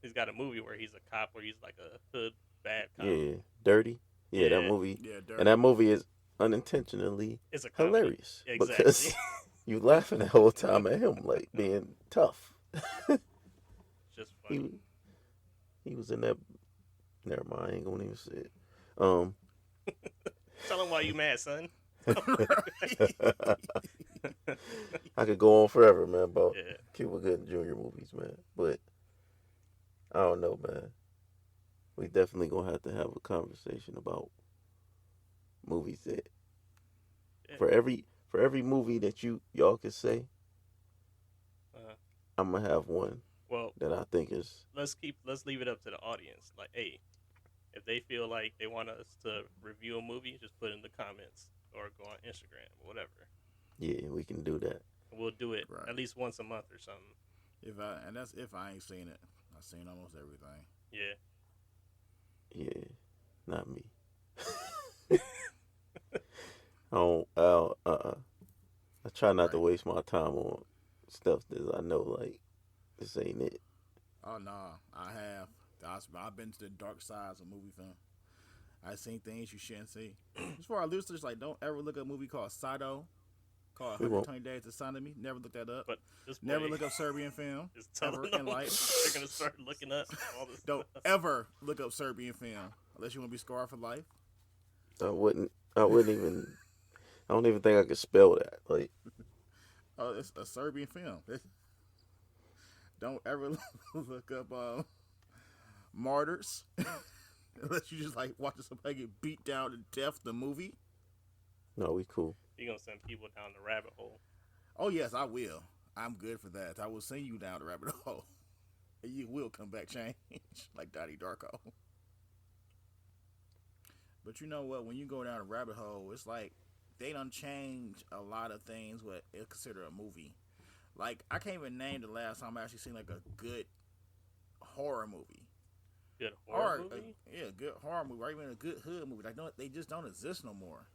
he's got a movie where he's a cop where he's like a hood bad cop. Yeah, Dirty. Yeah, that Yeah. movie. Yeah, Dirty. And that movie is unintentionally It's a comedy. hilarious Exactly. because you laughing the whole time at him like being tough. Just funny. He was in that. Never mind, I ain't gonna even say it. Tell him why you mad, son. I could go on forever, man, about Yeah. Cuba Gooding Jr. movies, man. But I don't know, man. We definitely gonna have to have a conversation about movies that Yeah. for every movie that y'all can say, Uh-huh. I'm gonna have one Well, that I think is let's leave it up to the audience. Like, hey, if they feel like they want us to review a movie, just put it in the comments or go on Instagram or whatever. yeah, we can do that. And we'll do it Right. at least once a month or something. That's if I ain't seen it. I've seen almost everything. Yeah. Yeah, not me. I try not to Right. waste my time on stuff that I know like this ain't it. Oh no, I have. I've been to the dark sides of movie film. I've seen things you shouldn't see. As far as listeners, like, don't ever look at a movie called Sado, called We won't. 120 Days to Sodomy. Never look that up. But this boy Never look up Serbian film. is ever telling in them life. they're gonna start looking up all this Don't stuff. ever look up Serbian film unless you want to be scarred for life. I wouldn't even. I don't even think I could spell that. Like, Oh, it's a Serbian film. Don't ever look up Martyrs unless you just like watching somebody get beat down to death. The movie. no, we cool. You're gonna send people down the rabbit hole. Oh yes, I will. I'm good for that. I will send you down the rabbit hole, and you will come back changed like Donnie Darko. But you know what? When you go down a rabbit hole, it's like they done change a lot of things what is considered a movie. Like I can't even name the last time I actually seen like a good horror movie. Good horror Or movie. yeah, good horror movie, or even a good hood movie. Like they just don't exist no more.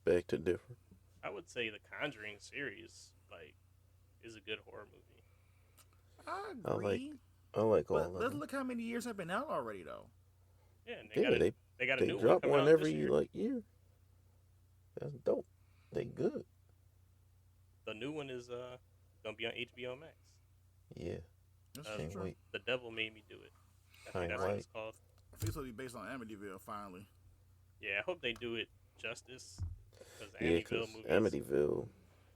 Back to different. I would say the Conjuring series is a good horror movie. I I like agree, I like all but of let's them. look how many years have been out already though. Yeah, and Yeah, they got a they new one drop coming one out this every year. year. That's dope. They good. The new one is gonna be on HBO Max. Yeah, That's Uh, true. can't wait. The Devil Made Me Do It. I think Can't that's what wait. it's called. I think it's gonna be based on Amityville finally. Yeah, I hope they do it justice because the Yeah, cause Amityville movies. Amityville,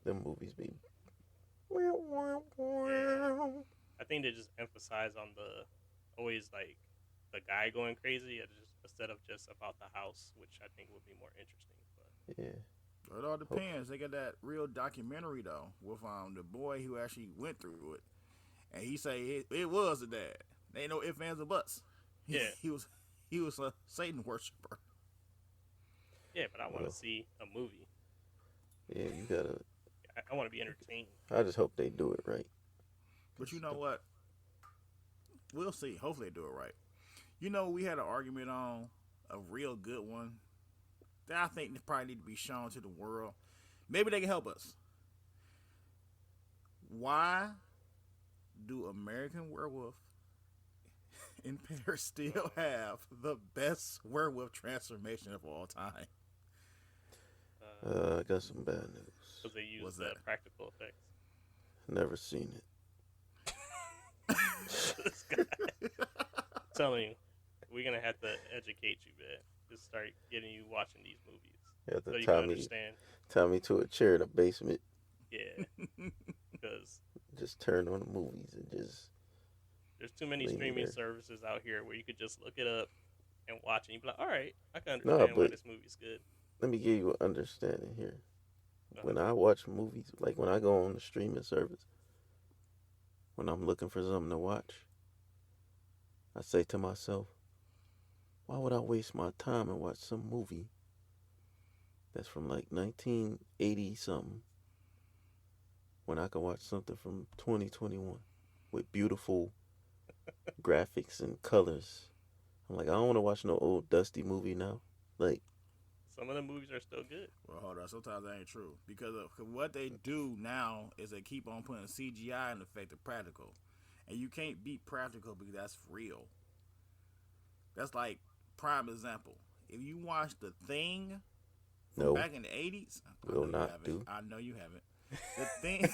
them movies be. Yeah, I think they just emphasize on the always the guy going crazy instead of just about the house, which I think would be more interesting. But Yeah, It all depends. They got that real documentary though with the boy who actually went through it, and he say it was a dad. They ain't no ifs ands or buts. yeah, He was a Satan worshiper. yeah, but I want well, to see a movie. yeah. You gotta. I want to be entertained. I just hope they do it right. But you know what? We'll see. Hopefully they do it right. You know, we had an argument on a real good one that I think probably need to be shown to the world. Maybe they can help us. Why do American Werewolf in Paris still have the best werewolf transformation of all time? I got some bad news. Because they use What's the that? practical effects. Never seen it. This guy. I'm telling you, we're gonna have to educate you, man. Just start getting you watching these movies You have so to you can understand. tie me to a chair in the basement. Yeah, because Just turn on the movies and just. there's too many Leave me streaming there. services out here where you could just look it up and watch it. And you be like, all right, I can No, understand why but- this movie's good. Let me give you an understanding here. Uh-huh. When I watch movies, like when I go on the streaming service, when I'm looking for something to watch, I say to myself, why would I waste my time and watch some movie that's from like 1980 something when I can watch something from 2021 with beautiful graphics and colors? I'm like, I don't want to watch no old dusty movie now. Like, Some of the movies are still good. Well, hold on. Sometimes that ain't true because what they do now is they keep on putting CGI in effect of practical, and you can't beat practical because that's real. That's like prime example. If you watch The Thing from No. back in the 80s, Will not do. I know you haven't. The Thing,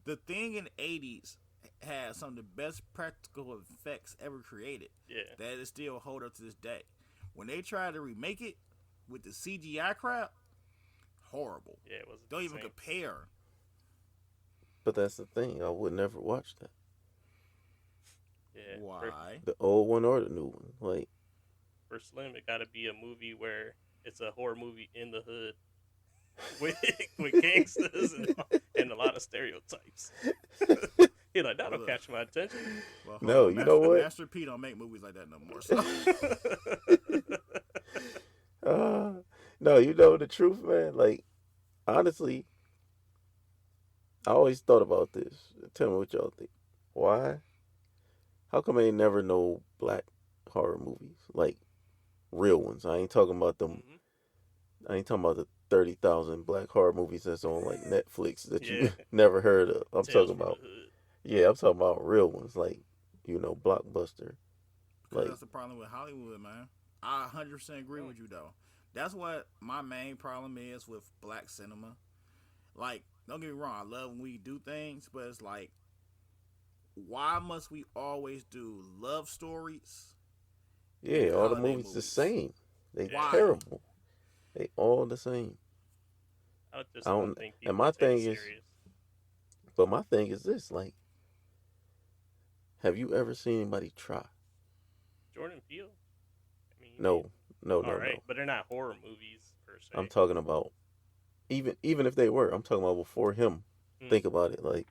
The Thing in the 80s had some of the best practical effects ever created. Yeah. That is still hold up to this day. When they try to remake it with the CGI crap, horrible. Yeah, it wasn't Don't the even same. compare. but that's the thing. I would never watch that. Yeah. Why? The old one or the new one. Like, For Slim, it got to be a movie where it's a horror movie in the hood with gangsters and a lot of stereotypes. You're like, that'll Look. catch my attention. Well, No, hold on. you know what? Master P don't make movies like that no more. So. no, you know the truth, man. Like, honestly, I always thought about this. Tell me what y'all think. Why? How come I ain't never no black horror movies? Like, real ones. I ain't talking about them. Mhm. I ain't talking about the 30,000 black horror movies that's on, like, Netflix that you Yeah. never heard of. I'm Tales talking from the about, hood. yeah, I'm talking about real ones. Like, Blockbuster. Like, That's the problem with Hollywood, man. I 100% agree with you, though. That's what my main problem is with black cinema. Like, don't get me wrong, I love when we do things, but it's like, why must we always do love stories? yeah, all the holiday movies the movies. same. They Why? terrible. They all the same. I just I don't don't- think and people my take thing it is- serious. But my thing is this, like, have you ever seen anybody try? Jordan Peele? I mean, No. all right, but they're not horror movies per se. I'm talking about, even if they were, I'm talking about before him. Hmm. Think about it. Like,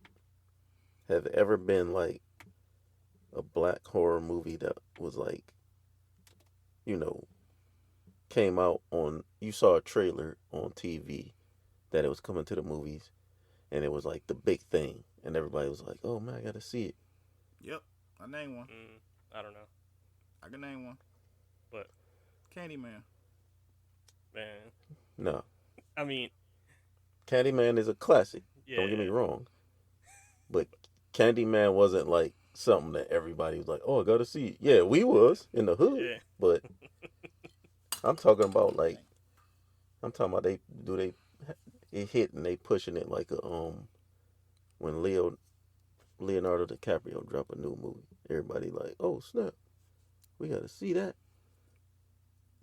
have there ever been, like, a black horror movie that was, like, came out on, you saw a trailer on TV that it was coming to the movies, and it was, like, the big thing, and everybody was like, oh, man, I gotta see it. Yep. I name one. I don't know, I can name one. but Candyman. man, No, I mean, Candyman is a classic. Don't get me yeah, wrong, but Candyman wasn't like something that everybody was like, "Oh, I gotta see it." Yeah, we was in the hood, yeah, but I'm talking about like I'm talking about they do they it hit and they pushing it like a when Leonardo DiCaprio drop a new movie, everybody like, "Oh snap, we gotta see that."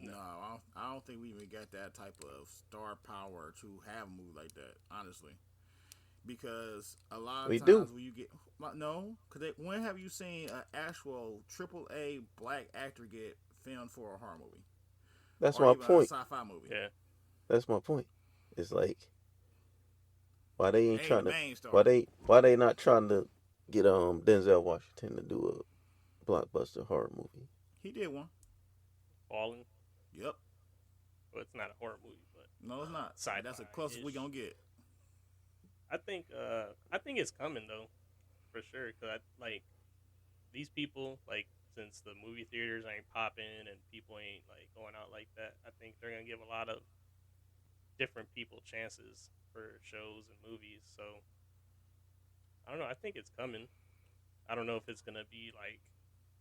No, I don't think we even got that type of star power to have a movie like that. Honestly, because a lot of We do. times when you get no, because when have you seen an actual AAA black actor get filmed for a horror movie That's or my even a point. sci-fi movie? yeah. That's my point. It's like why they They ain't ain't trying the to main star. why they not trying to get Denzel Washington to do a blockbuster horror movie. He did one. Fallen. Yep. Well, it's not a horror movie, but No, it's not. sci-fi. That's the closest we gonna get. I think it's coming though, for sure. Cause like these people, like since the movie theaters ain't popping and people ain't like going out like that, I think they're gonna give a lot of different people chances for shows and movies. So I don't know. I think it's coming. I don't know if it's gonna be like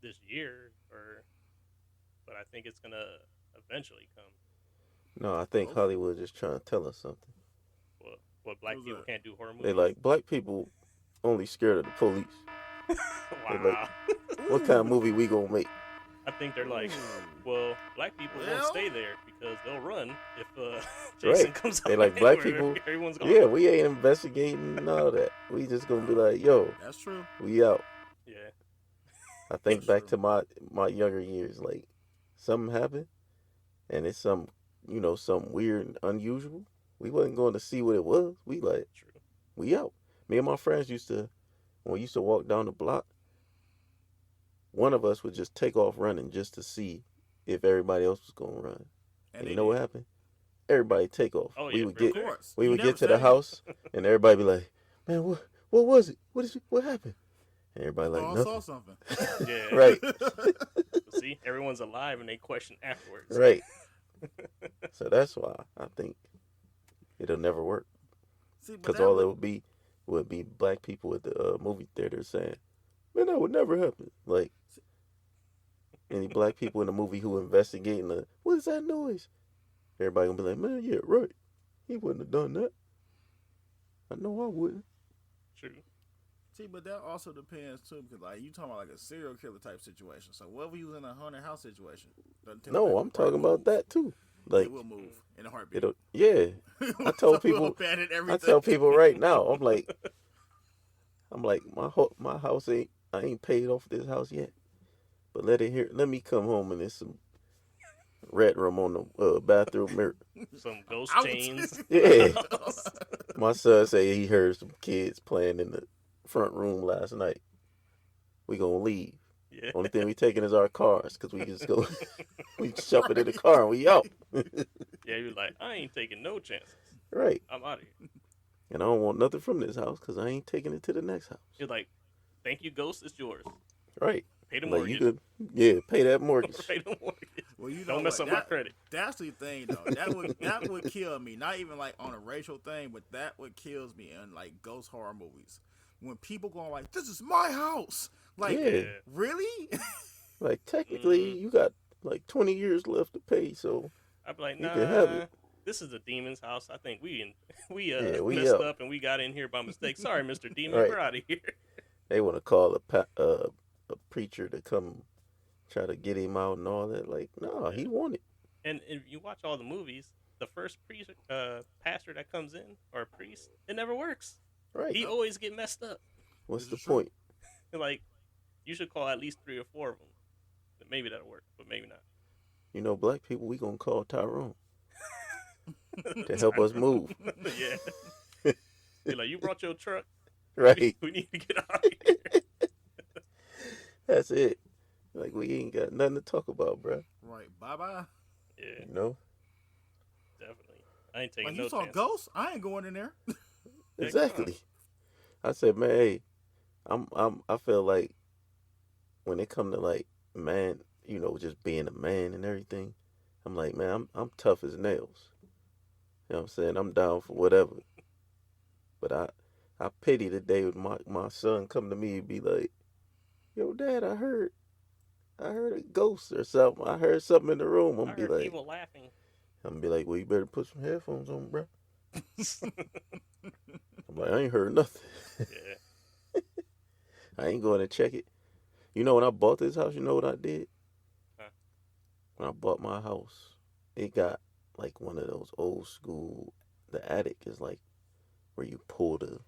this year or, but I think it's gonna eventually come. No, I think Hopefully. Hollywood just trying to tell us something. What black Who's people that? can't do horror They movies? like black people only scared of the police. They like, Wow. what kind of movie we gonna make? I think they're like, Ooh. well, black people won't Well, stay there because they'll run if Jason Right? comes They out like black where people. everyone's gonna Yeah, run. we ain't investigating all that. We just gonna be no, like, yo, that's true. we out. Yeah, I think That's back true. to my younger years, like something happened and it's something weird and unusual. We wasn't going to see what it was. true. We out. Me and my friends when we used to walk down the block, one of us would just take off running just to see if everybody else was gonna run. And And they you know what did. happened? Everybody take off. Oh We yeah, would for Of get sure. course. we You would never get to the stay. house and everybody be like, "Man, what was it? What happened?" And everybody I like thought I saw nothing. something. Yeah. Right. See, everyone's alive and they question afterwards. Right. So that's why I think it'll never work. See, but Because that all it would. would be black people at the movie theater saying, "Man, that would never happen." Like any black people in the movie who investigating what is that noise? Everybody gonna be like, "Man, yeah, right. He wouldn't have done that. I know I wouldn't." True. See, but that also depends too, because like you talking about like a serial killer type situation. So what if he was in a haunted house situation? Doesn't tell No, nobody I'm would probably talking about move. that too. It Like will move in a heartbeat. it'll, yeah. I told So we'll people, abandon I everything. tell people right now, I'm like, my house I ain't paid off this house yet, but let me come home and there's some red room on the bathroom mirror. Some I'm ghost out. chains. Yeah. My son say he heard some kids playing in the front room last night. We gonna leave. Yeah. Only thing we taking is our cars, cause we just go, we jump it in the Right. car and we out. Yeah, you're like, I ain't taking no chances. Right. I'm out of here. And I don't want nothing from this house, cause I ain't taking it to the next house. You're like, thank you, ghost. It's yours. Right. Pay the Like you mortgage. could, yeah, pay that mortgage. Pay the mortgage. Well, you know Don't mess what? up my credit. That's the thing though. That would kill me. Not even like on a racial thing, but that what kills me in like ghost horror movies. When people going like, "This is my house." Like, Yeah. really? Like technically, Mhm. you got like 20 years left to pay, so I'd be like, you can have nah. it. This is the demon's house. I think we Yeah, we messed out. up and we got in here by mistake. Sorry, Mr. Demon. Right. We're out of here. They want to call a preacher to come try to get him out and all that. Like, no, he wanted. And if you watch all the movies, the first pastor that comes in or priest, it never works. Right. He always get messed up. What's This the is true. point? Like, you should call at least 3 or 4 of them. Maybe that'll work, but maybe not. You know, black people, we gonna call Tyrone to help us move. Yeah. You're like, you brought your truck. Right. We need to get out of here. That's it. Like we ain't got nothing to talk about, bro. Right. Bye bye. Yeah, You know. definitely. I ain't taking Like no you saw chances. ghosts? I ain't going in there. Heck Exactly. I said, man, hey, I feel like when it come to like man, just being a man and everything, I'm like, man, I'm tough as nails. You know what I'm saying? I'm down for whatever. But I pity the day when my son come to me and be like, yo, Dad, I heard a ghost or something. I heard something in the room. I heard people laughing. I'm gonna be like, well, you better put some headphones on, bro. I'm like, I ain't heard nothing. Yeah. I ain't going to check it. You know, when I bought this house, you know what I did? Huh? When I bought my house, it got like one of those old school. The attic is like where you pull the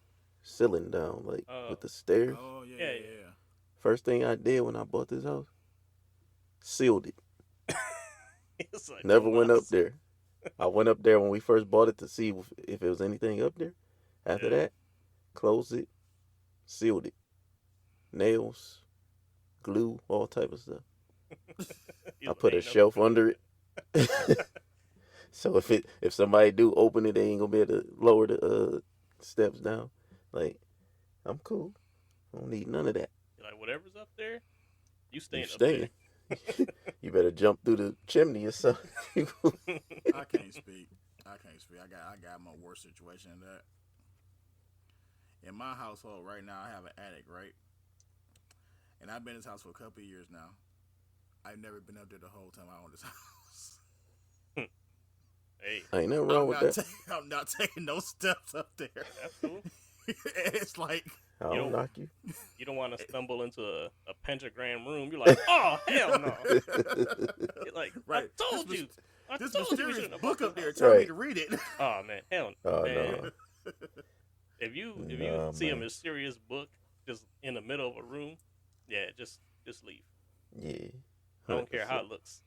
ceiling down, like with the stairs. Oh yeah, Yeah, yeah, yeah. yeah. First thing I did when I bought this house, sealed it. It's like, Never come went on. up there. I went up there when we first bought it to see if it was anything up there. After Yeah. that, closed it, sealed it. Nails, glue, all type of stuff. He's I like, put a ain't nothing shelf coming under with it. So if somebody do open it, they ain't gonna be able to lower the steps down. Like, I'm cool. I don't need none of that. You're like, whatever's up there, you You staying up staying. You better jump through the chimney or something. I can't speak. I got my worst situation than that. In my household right now, I have an attic, right? And I've been in this house for a couple of years now. I've never been up there the whole time I own this house. Hey, Ain't nothing wrong with that. I'm not taking no steps up there. that's cool. It's like I don't knock you. You don't want to stumble into a pentagram room. You're like, oh, hell no. You're like, right. I told you. I This told you we mysterious shouldn't have book bought up there this telling me Right. to read it. house. Oh, man. Hell no. Oh, Man. no. If you Nah, see a man. mysterious book just in the middle of a room, yeah, just leave. Yeah. I don't care how 100%. it looks.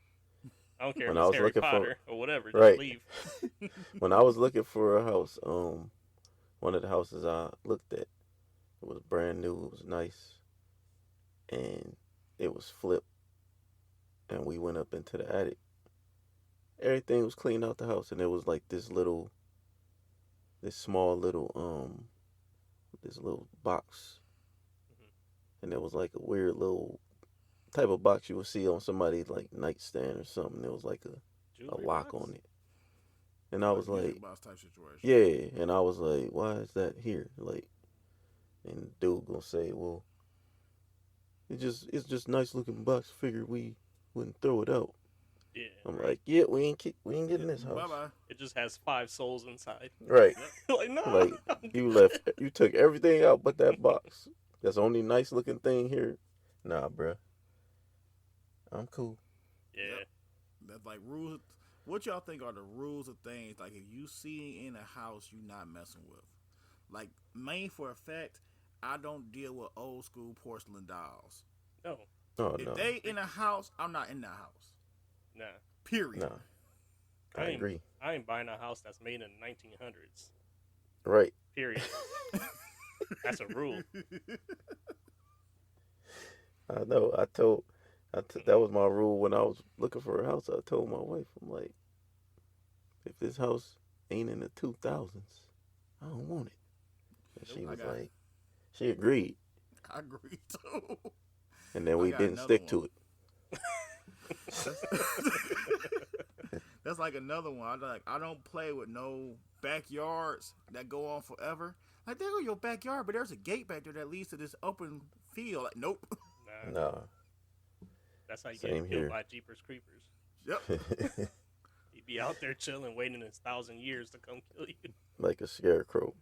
I don't care When if I it's was Harry looking for- Potter or whatever. Just Right. leave. When I was looking for a house, one of the houses I looked at, it was brand new. It was nice, and it was flipped. And we went up into the attic. Everything was cleaned out the house, and it was like this small little this little box, and it was like a weird little type of box you would see on somebody's like nightstand or something. There was like a Jewelry lock box? on it, and I was like, boss type situation. yeah, and I was like, why is that here? Like, and dude gonna say, well, it's just nice looking box. Figured we wouldn't throw it out. Yeah. I'm right. like, yeah, we ain't getting this house. Bye bye. It just has 5 souls inside. Right. Like, no. Like, you took everything out but that box. That's the only nice looking thing here. Nah, bruh. I'm cool. Yeah. That's like rules. What y'all think are the rules of things? Like if you see in a house you not messing with. Like main for a fact, I don't deal with old school porcelain dolls. No. Oh, If no. they in a house, I'm not in that house. Nah. Period. Nah. I agree. I ain't buying a house that's made in the 1900s. Right. Period. That's a rule. I know. That was my rule when I was looking for a house. I told my wife, I'm like, if this house ain't in the 2000s, I don't want it. And she was like, she agreed. I agree too. And then we got didn't another stick one. to it. That's like another one. I don't play with no backyards that go on forever. Like there go your backyard, but there's a gate back there that leads to this open field. Like nope. Nah. Nah. That's how you Same get here. killed by Jeepers Creepers. Yep. He'd be out there chilling, waiting his 1,000 years to come kill you. Like a scarecrow.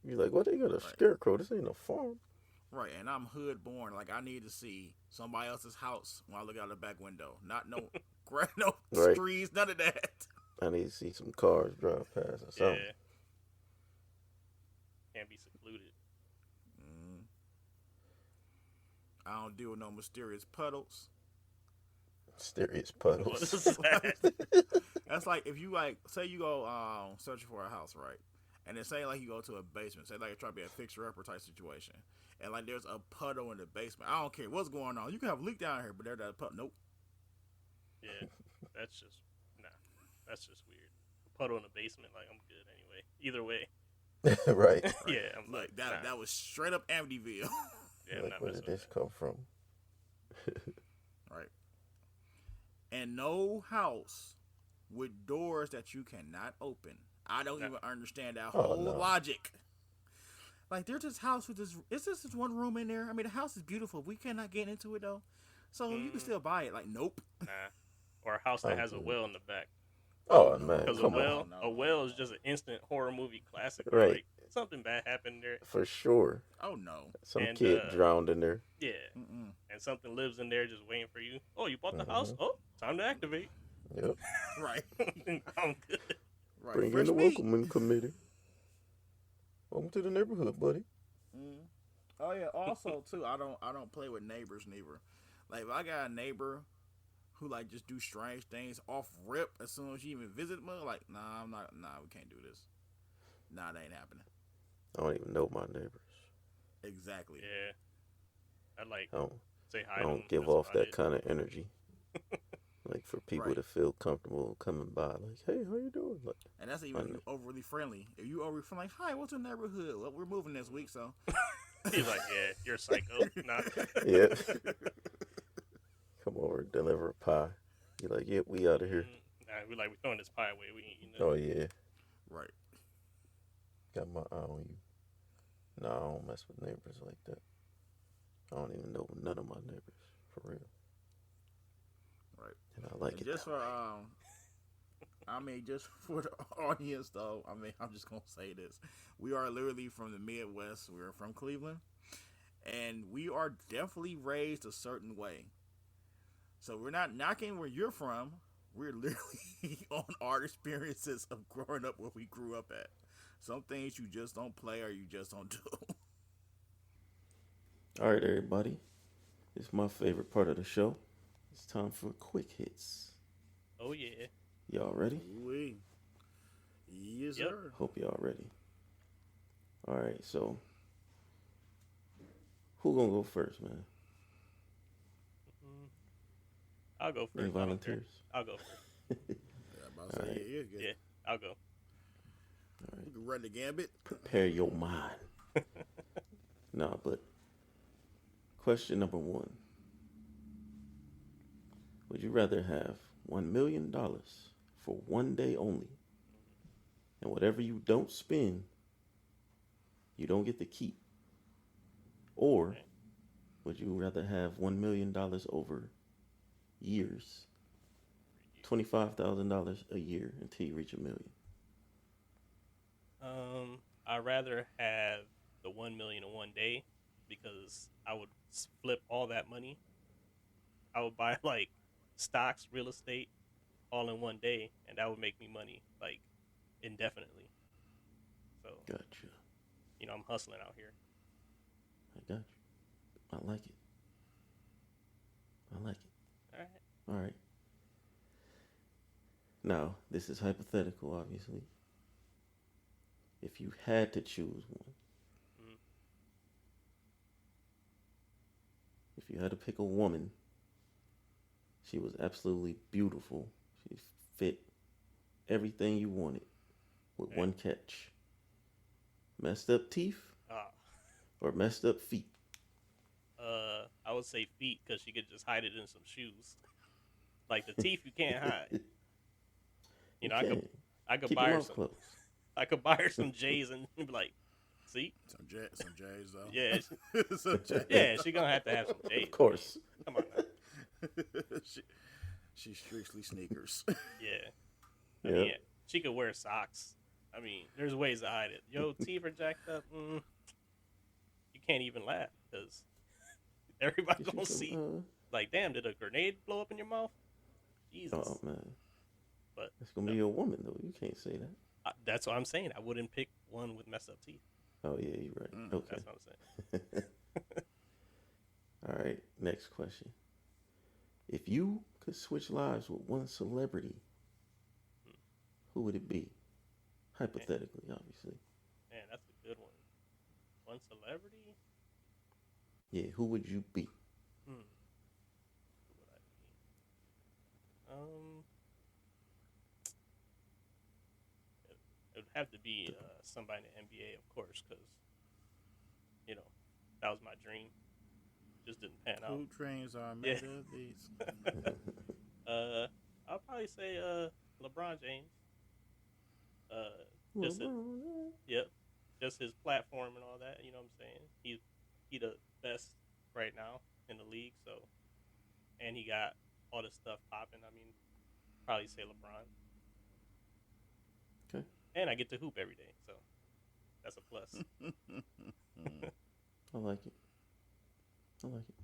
You're like, what? They got a scarecrow? This ain't a farm. Right, and I'm hood born. Like I need to see somebody else's house when I look out the back window. Not no no Right. trees, none of that. I need to see some cars drive past or something. Yeah. Can't be secluded. I don't deal with no mysterious puddles. Mysterious What puddles. is that? That's like if you like say you go searching for a house, right? And then say like you go to a basement, say like you try to be a fixer upper type situation, and like there's a puddle in the basement. I don't care what's going on. You can have a leak down here, but there's that puddle. Nope. Yeah. That's just, nah. That's just weird. Puddle in the basement, like, I'm good anyway. Either way. Right. Yeah, I'm Like like, that nah. was straight up Amityville. Yeah, I'm Like, not where messing did with this come from? Right. And no house with doors that you cannot open. I don't No. even understand that Oh, whole no. logic. Like, there's this house with this. Is this just one room in there? I mean, the house is beautiful. We cannot get into it though, so you can still buy it. Like, nope. Nah. Or a house that has a Okay. well in the back. Oh, no, man, Because come on. a well is just an instant horror movie classic where Right. like something bad happened there, For sure. Oh no. Some and kid drowned in there. yeah, Mm-mm. and something lives in there just waiting for you. Oh, you bought the house? Mhm. Oh, time to activate. Yep. Right. I'm good. Right. Bring in Fresh the meat. welcoming committee. Welcome to the neighborhood, buddy. Mm. Oh yeah. Also too, I don't play with neighbors neither. Like, if I got a neighbor who like just do strange things off rip as soon as you even visit me, like, nah, I'm not. Nah, we can't do this. Nah, that ain't happening. I don't even know my neighbors. Exactly. Yeah, I like I don't, say hi I to them. don't give That's off about that it. kind of energy. Like, for people Right. to feel comfortable coming by. Like, hey, how you doing? Like, And that's even if you overly friendly. If you overly friendly, like, hi, what's your neighborhood? Well, we're moving this week, so. He's like, yeah, you're a psycho. Nah. yeah. Come over, deliver a pie. You're like, yep, we out of here. Nah, we like we throwing this pie away. We ain't eating that. Oh, yeah. Right. Got my eye on you. No, I don't mess with neighbors like that. I don't even know none of my neighbors, for real. Right. And I like And it just that for way. I mean, just for the audience though, I mean, I'm just gonna say this: we are literally from the Midwest. We're from Cleveland, and we are definitely raised a certain way. So we're not knocking where you're from. We're literally on our experiences of growing up where we grew up at. Some things you just don't play or you just don't do. All right, everybody. It's my favorite part of the show. It's time for quick hits. Oh yeah. Y'all ready? Oui. Yes, Yep. sir. Hope y'all ready. All right, so who gonna go first, man? Mm, I'll go first. Any I don't care. volunteers? I'll go first. Yeah, I'm about to say, Alright. yeah. Yeah, I'll go. We can run the gambit. Prepare your mind. Nah, but question number one. Would you rather have $1 million for one day only, and whatever you don't spend, you don't get to keep? Or Okay. would you rather have $1 million over years, $25,000 a year until you reach $1 million? I'd rather have the 1 million in one day because I would flip all that money. I would buy like stocks, real estate, all in one day, and that would make me money like indefinitely. So Gotcha. I'm hustling out here. I got you. I like it. I like it. All right. All right. Now, this is hypothetical, obviously. If you had to choose one, Mm. if you had to pick a woman, she was absolutely beautiful. She fit everything you wanted with Okay. one catch. Messed up teeth Ah. or messed up feet? I would say feet because she could just hide it in some shoes. Like the teeth, you can't hide. You I can. could Keep buy your her mouth some. closed. I could buy her some J's and be like, see, Some J's though. yeah, Some J's. yeah, she gonna have to have some J's. Of course. Come on now. She's strictly sneakers. Yeah. I Yeah. mean, yeah, she could wear socks. I mean, there's ways to hide it. Yo, teeth are jacked up. You can't even laugh because everybody Get you gonna some, see. Like, damn, did a grenade blow up in your mouth? Jesus. Oh, man. But It's going to be a woman, though. You can't say that. that's what I'm saying. I wouldn't pick one with messed up teeth. Oh, yeah, you're right. Okay. That's what I'm saying. All right, next question. If you could switch lives with one celebrity, who would it be? Hypothetically, obviously. Man, that's a good one. One celebrity? Yeah, who would you be? Who would I be? It would have to be somebody in the NBA, of course, because that was my dream. just didn't pan out. Food trains are Yeah. made of these. I'll probably say LeBron James. Just his, LeBron. yep, just his platform and all that. You know what I'm saying? He the best right now in the league. So, and he got all this stuff popping. I mean, probably say LeBron. Okay. And I get to hoop every day, so that's a plus. I like it. I like it.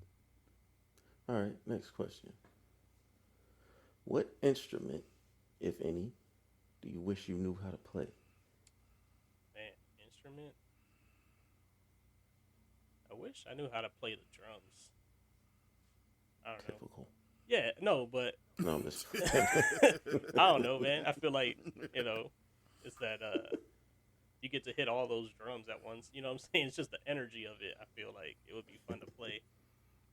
All right, next question. What instrument, if any, do you wish you knew how to play? Man, instrument. I wish I knew how to play the drums. I don't know. Typical. Yeah, no, but No, I'm just. I don't know, man. I feel like, it's that you get to hit all those drums at once. You know what I'm saying? It's just the energy of it. I feel like it would be fun to play.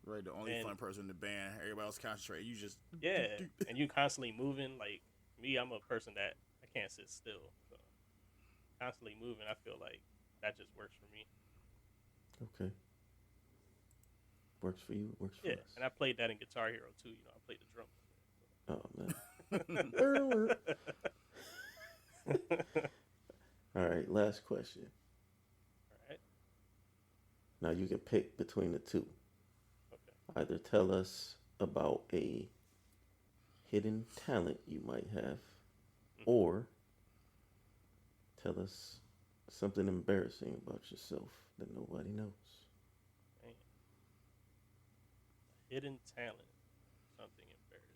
Right, the only And- fun person in the band. Everybody else concentrate. You just Yeah, and you constantly moving. Like me, I'm a person that I can't sit still. So constantly moving, I feel like that just works for me. Okay. Works for you. Works for Yeah, us. and I played that in Guitar Hero too. I played the Oh man. drums. All right. Last question. All right. Now you can pick between the two. Okay. Either tell us about a hidden talent you might have, or tell us something embarrassing about yourself that nobody knows. Man. Hidden talent. Something embarrassing.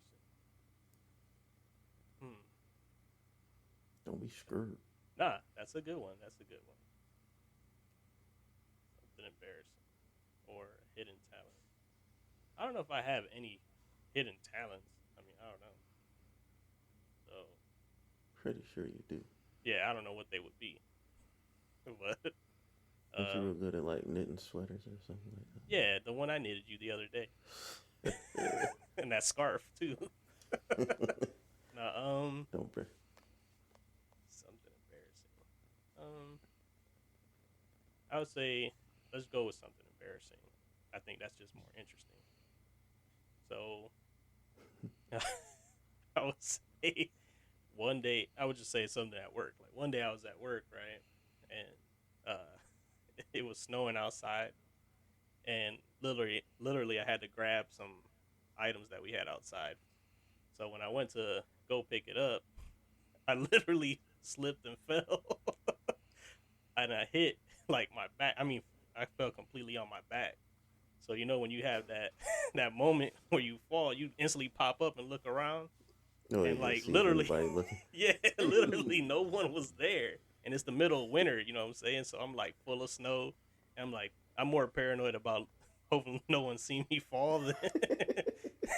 Don't be screwed. Nah, that's a good one. That's a good one. Something embarrassing or hidden talent. I don't know if I have any hidden talents. I mean, I don't know. So, Pretty sure you do. yeah, I don't know what they would be. But, Aren't you real good at like knitting sweaters or something like that? yeah, the one I knitted you the other day. And that scarf, too. Nah, Don't break. something embarrassing. I would say, let's go with something embarrassing. I think that's just more interesting. So, I would say one day, I would just say something at work. Like one day I was at work, right? And it was snowing outside. And literally I had to grab some items that we had outside. So when I went to go pick it up, I literally slipped and fell. And I hit like my back. I mean, I fell completely on my back. So when you have that that moment where you fall, you instantly pop up and look around. No, And, you like, see literally- anybody looking. Yeah, literally no one was there. And it's the middle of winter, you know what I'm saying? So I'm like full of snow. And I'm like, I'm more paranoid about hoping no one see me fall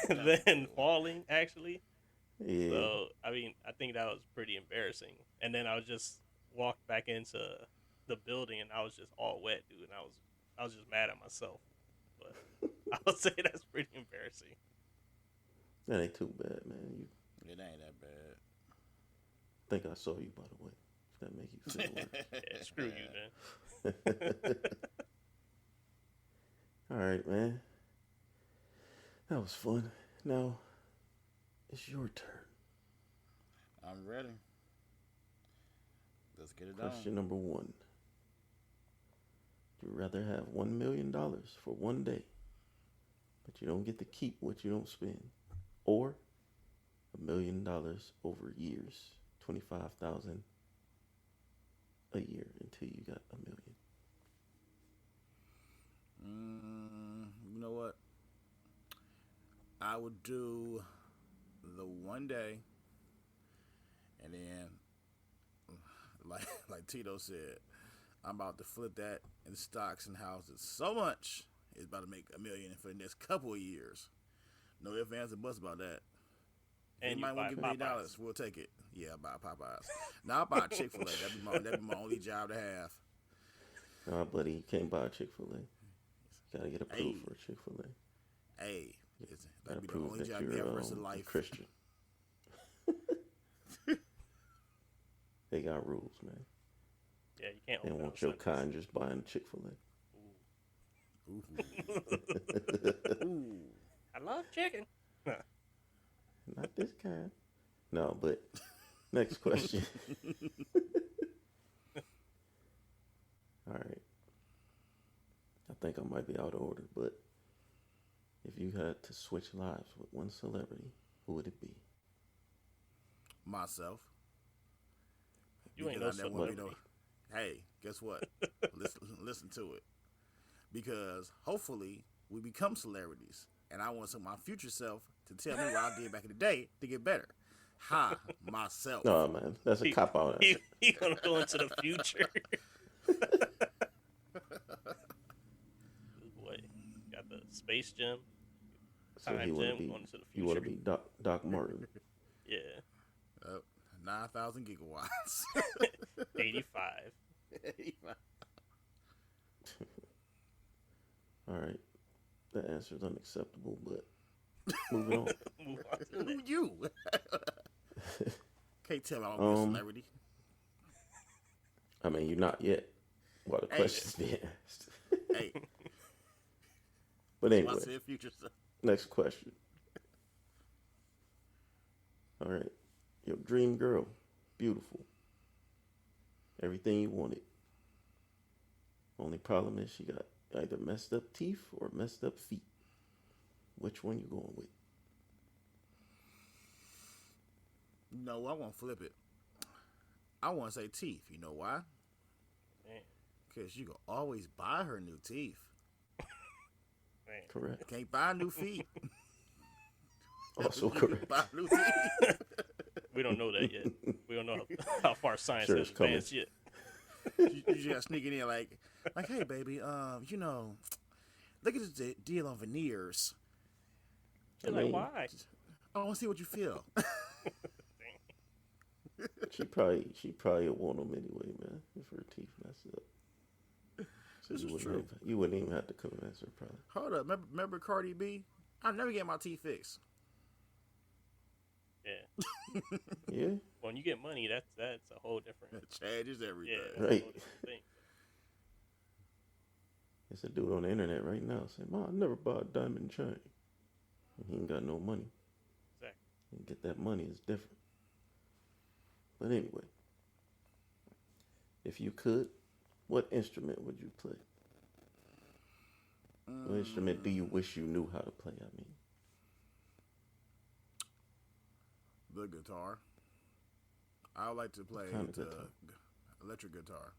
than falling, actually. Yeah. So, I mean, I think that was pretty embarrassing. And then I was just walked back into the building and I was just all wet, dude. And I was just mad at myself. But I would say that's pretty embarrassing. That ain't too bad, man. You it ain't that bad. think I saw you, by the way. If that make you feel worse. Yeah, screw you, man. All right, man. That was fun. Now, it's your turn. I'm ready. Let's get it Question done. number 1. Would you rather have $1 million for one day, but you don't get to keep what you don't spend, or $1 million over years, 25,000 a year until you got $1 million? You know what? I would do the one day, and then, like Tito said, I'm about to flip that in stocks and houses so much it's about to make $1 million for the next couple of years. No ifs, ands, or buts about that. And you might buy want to give $1 million, Popeyes. we'll take it. Yeah, I'll buy Popeyes. Now I'll buy Chick-fil-A. That'd be my only job to have. Nah, buddy, you can't buy a Chick-fil-A. Gotta get approved Hey. for a Chick-fil-A. Hey, Gotta that'd be the prove only that job you you're have the rest of a life. Christian. They got rules, man. Yeah, you can't They open want on your Sundays. kind just buying Chick-fil-A. Ooh. Ooh. I love chicken. Not this kind. No, but next question. All right. I think I might be out of order, but if you had to switch lives with one celebrity, who would it be? Myself. You ain't no Because I never want to be celebrity. Hey, guess what? listen to it. Because hopefully we become celebrities, and I want my future self to tell me what I did back in the day to get better. Ha, myself. No, man, that's a cop out answer. He gonna go into the future. Boy, got the space gem. So Time he want gem to be, going into the you want to future. be Doc Martin. Yeah, 9,000 gigawatts. 85. All right, that answer is unacceptable, but moving on. Move on to the Who next. you? Can't tell me I'm a celebrity. I mean, you're not yet. While the Hey. question's being asked. Hey, But I anyway, said future self. next question. All right, your dream girl, beautiful, everything you wanted. Only problem is she got either messed up teeth or messed up feet. Which one you going with? No, I won't flip it. I want to say teeth. You know why? Man, Because you can always buy her new teeth. man. Correct. Can't buy new feet. Also You can correct. buy new teeth. We don't know that yet. We don't know how far science Sure has it's coming. advanced yet. You just gotta sneak it in like, hey baby, you know, look at this deal on veneers. You're I like, mean, why? I want to see what you feel. She probably want them anyway, man. If her teeth messed up, so This you is wouldn't true. you wouldn't even have to convince her, probably. Hold up, remember Cardi B? I never get my teeth fixed. Yeah. Yeah, When you get money, that's a whole different. It changes everything. Yeah, that's a Right. whole different thing. there's a dude on the internet right now saying, "Ma, I never bought a diamond chain." And he ain't got no money. Exactly. And get that money is different. But anyway, if you could, what instrument would you play? What instrument do you wish you knew how to play? I mean, The guitar. I would like to play kind of the guitar? electric guitar.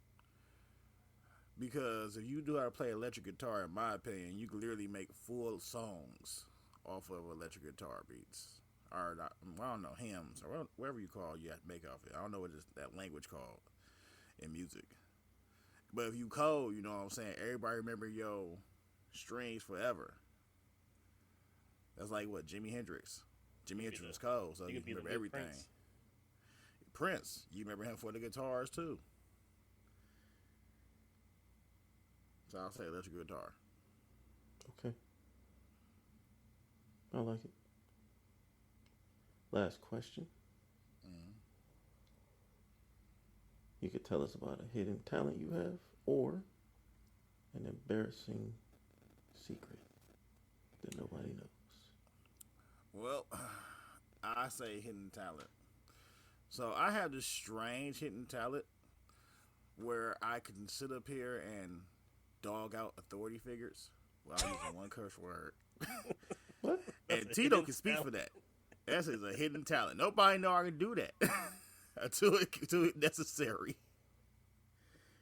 Because if you do how to play electric guitar, in my opinion, you can literally make full songs off of electric guitar beats. Or, I don't know, hymns, or whatever you call you have to make off it. I don't know what that language called in music. But if you code, you know what I'm saying, everybody remember your strings forever. That's like what, Jimi Hendrix. Jimi Hendrix was cold, so you could be the remember new everything. Prince. Prince, you remember him for the guitars too. So I'll say electric guitar. okay. I like it. Last question. You could tell us about a hidden talent you have or an embarrassing secret that nobody knows. Well, I say hidden talent. So I have this strange hidden talent where I can sit up here and dog out authority figures without using one curse word. What? And That's a Tito hidden can speak for talent. that. That's a hidden talent. Nobody know I can do that until it's necessary.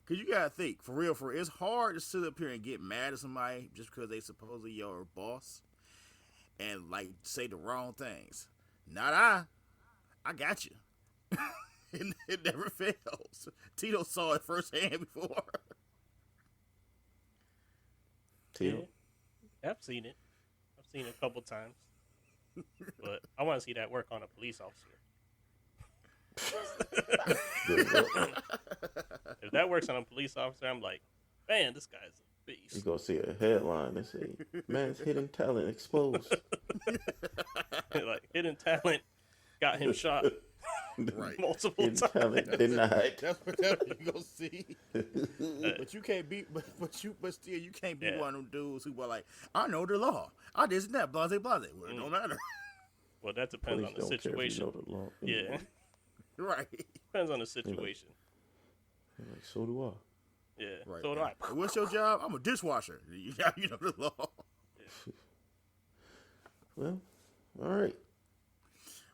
Cause you gotta think for real. It's hard to sit up here and get mad at somebody just because they supposedly your boss and like say the wrong things. Not I got you. It never fails. Tito saw it firsthand before. Tito? Yeah, I've seen it. I've seen it a couple times. But I want to see that work on a police officer. Good luck. If that works on a police officer, I'm like, man, this guy's a You're beast. going to see a headline that say, man's hidden talent exposed. Like, hidden talent got him shot Right. multiple Hidden times. talent denied. That's what you gonna see. But But you can't be, but still, you can't be Yeah. one of them dudes who were like, I know the law. I this and that, blase, blase. Well, it don't matter. Well, that depends on Police the don't care if you situation. know the law. Yeah, Right. depends on the situation. They're like, so do I. Yeah. Right. So do I. What's your job? I'm a dishwasher. You know the law. Well, all right.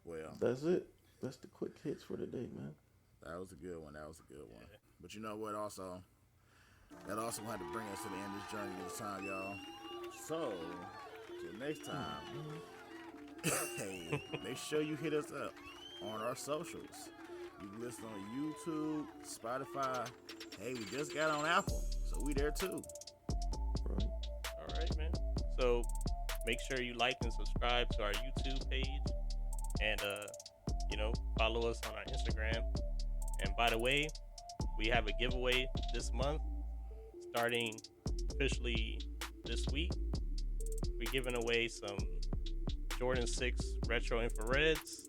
Well, That's it. That's the quick hits for today, man. that was a good one. But you know what? Also, that also had to bring us to the end of this journey this time, y'all. So, till next time, hey, make sure you hit us up on our socials. You can listen on YouTube, Spotify. Hey, we just got on Apple, so we there too. Right. All right, man. So make sure you like and subscribe to our YouTube page, and follow us on our Instagram. And by the way, we have a giveaway this month, starting officially this week. We're giving away some Jordan 6 Retro Infrareds.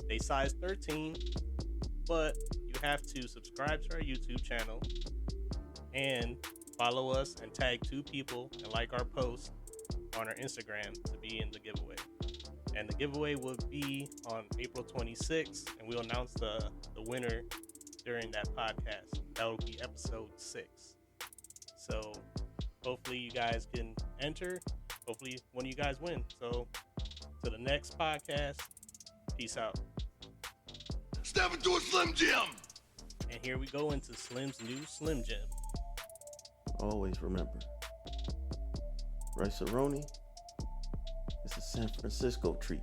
They size 13, but you have to subscribe to our YouTube channel and follow us and tag 2 people and like our post on our Instagram to be in the giveaway. And the giveaway will be on April 26th, and we'll announce the winner during that podcast. That will be episode 6. So hopefully you guys can enter. Hopefully one of you guys win. So to the next podcast, peace out. Step into a Slim Jim! And here we go into Slim's new Slim Jim. Always remember, Rice-A-Roni is a San Francisco treat.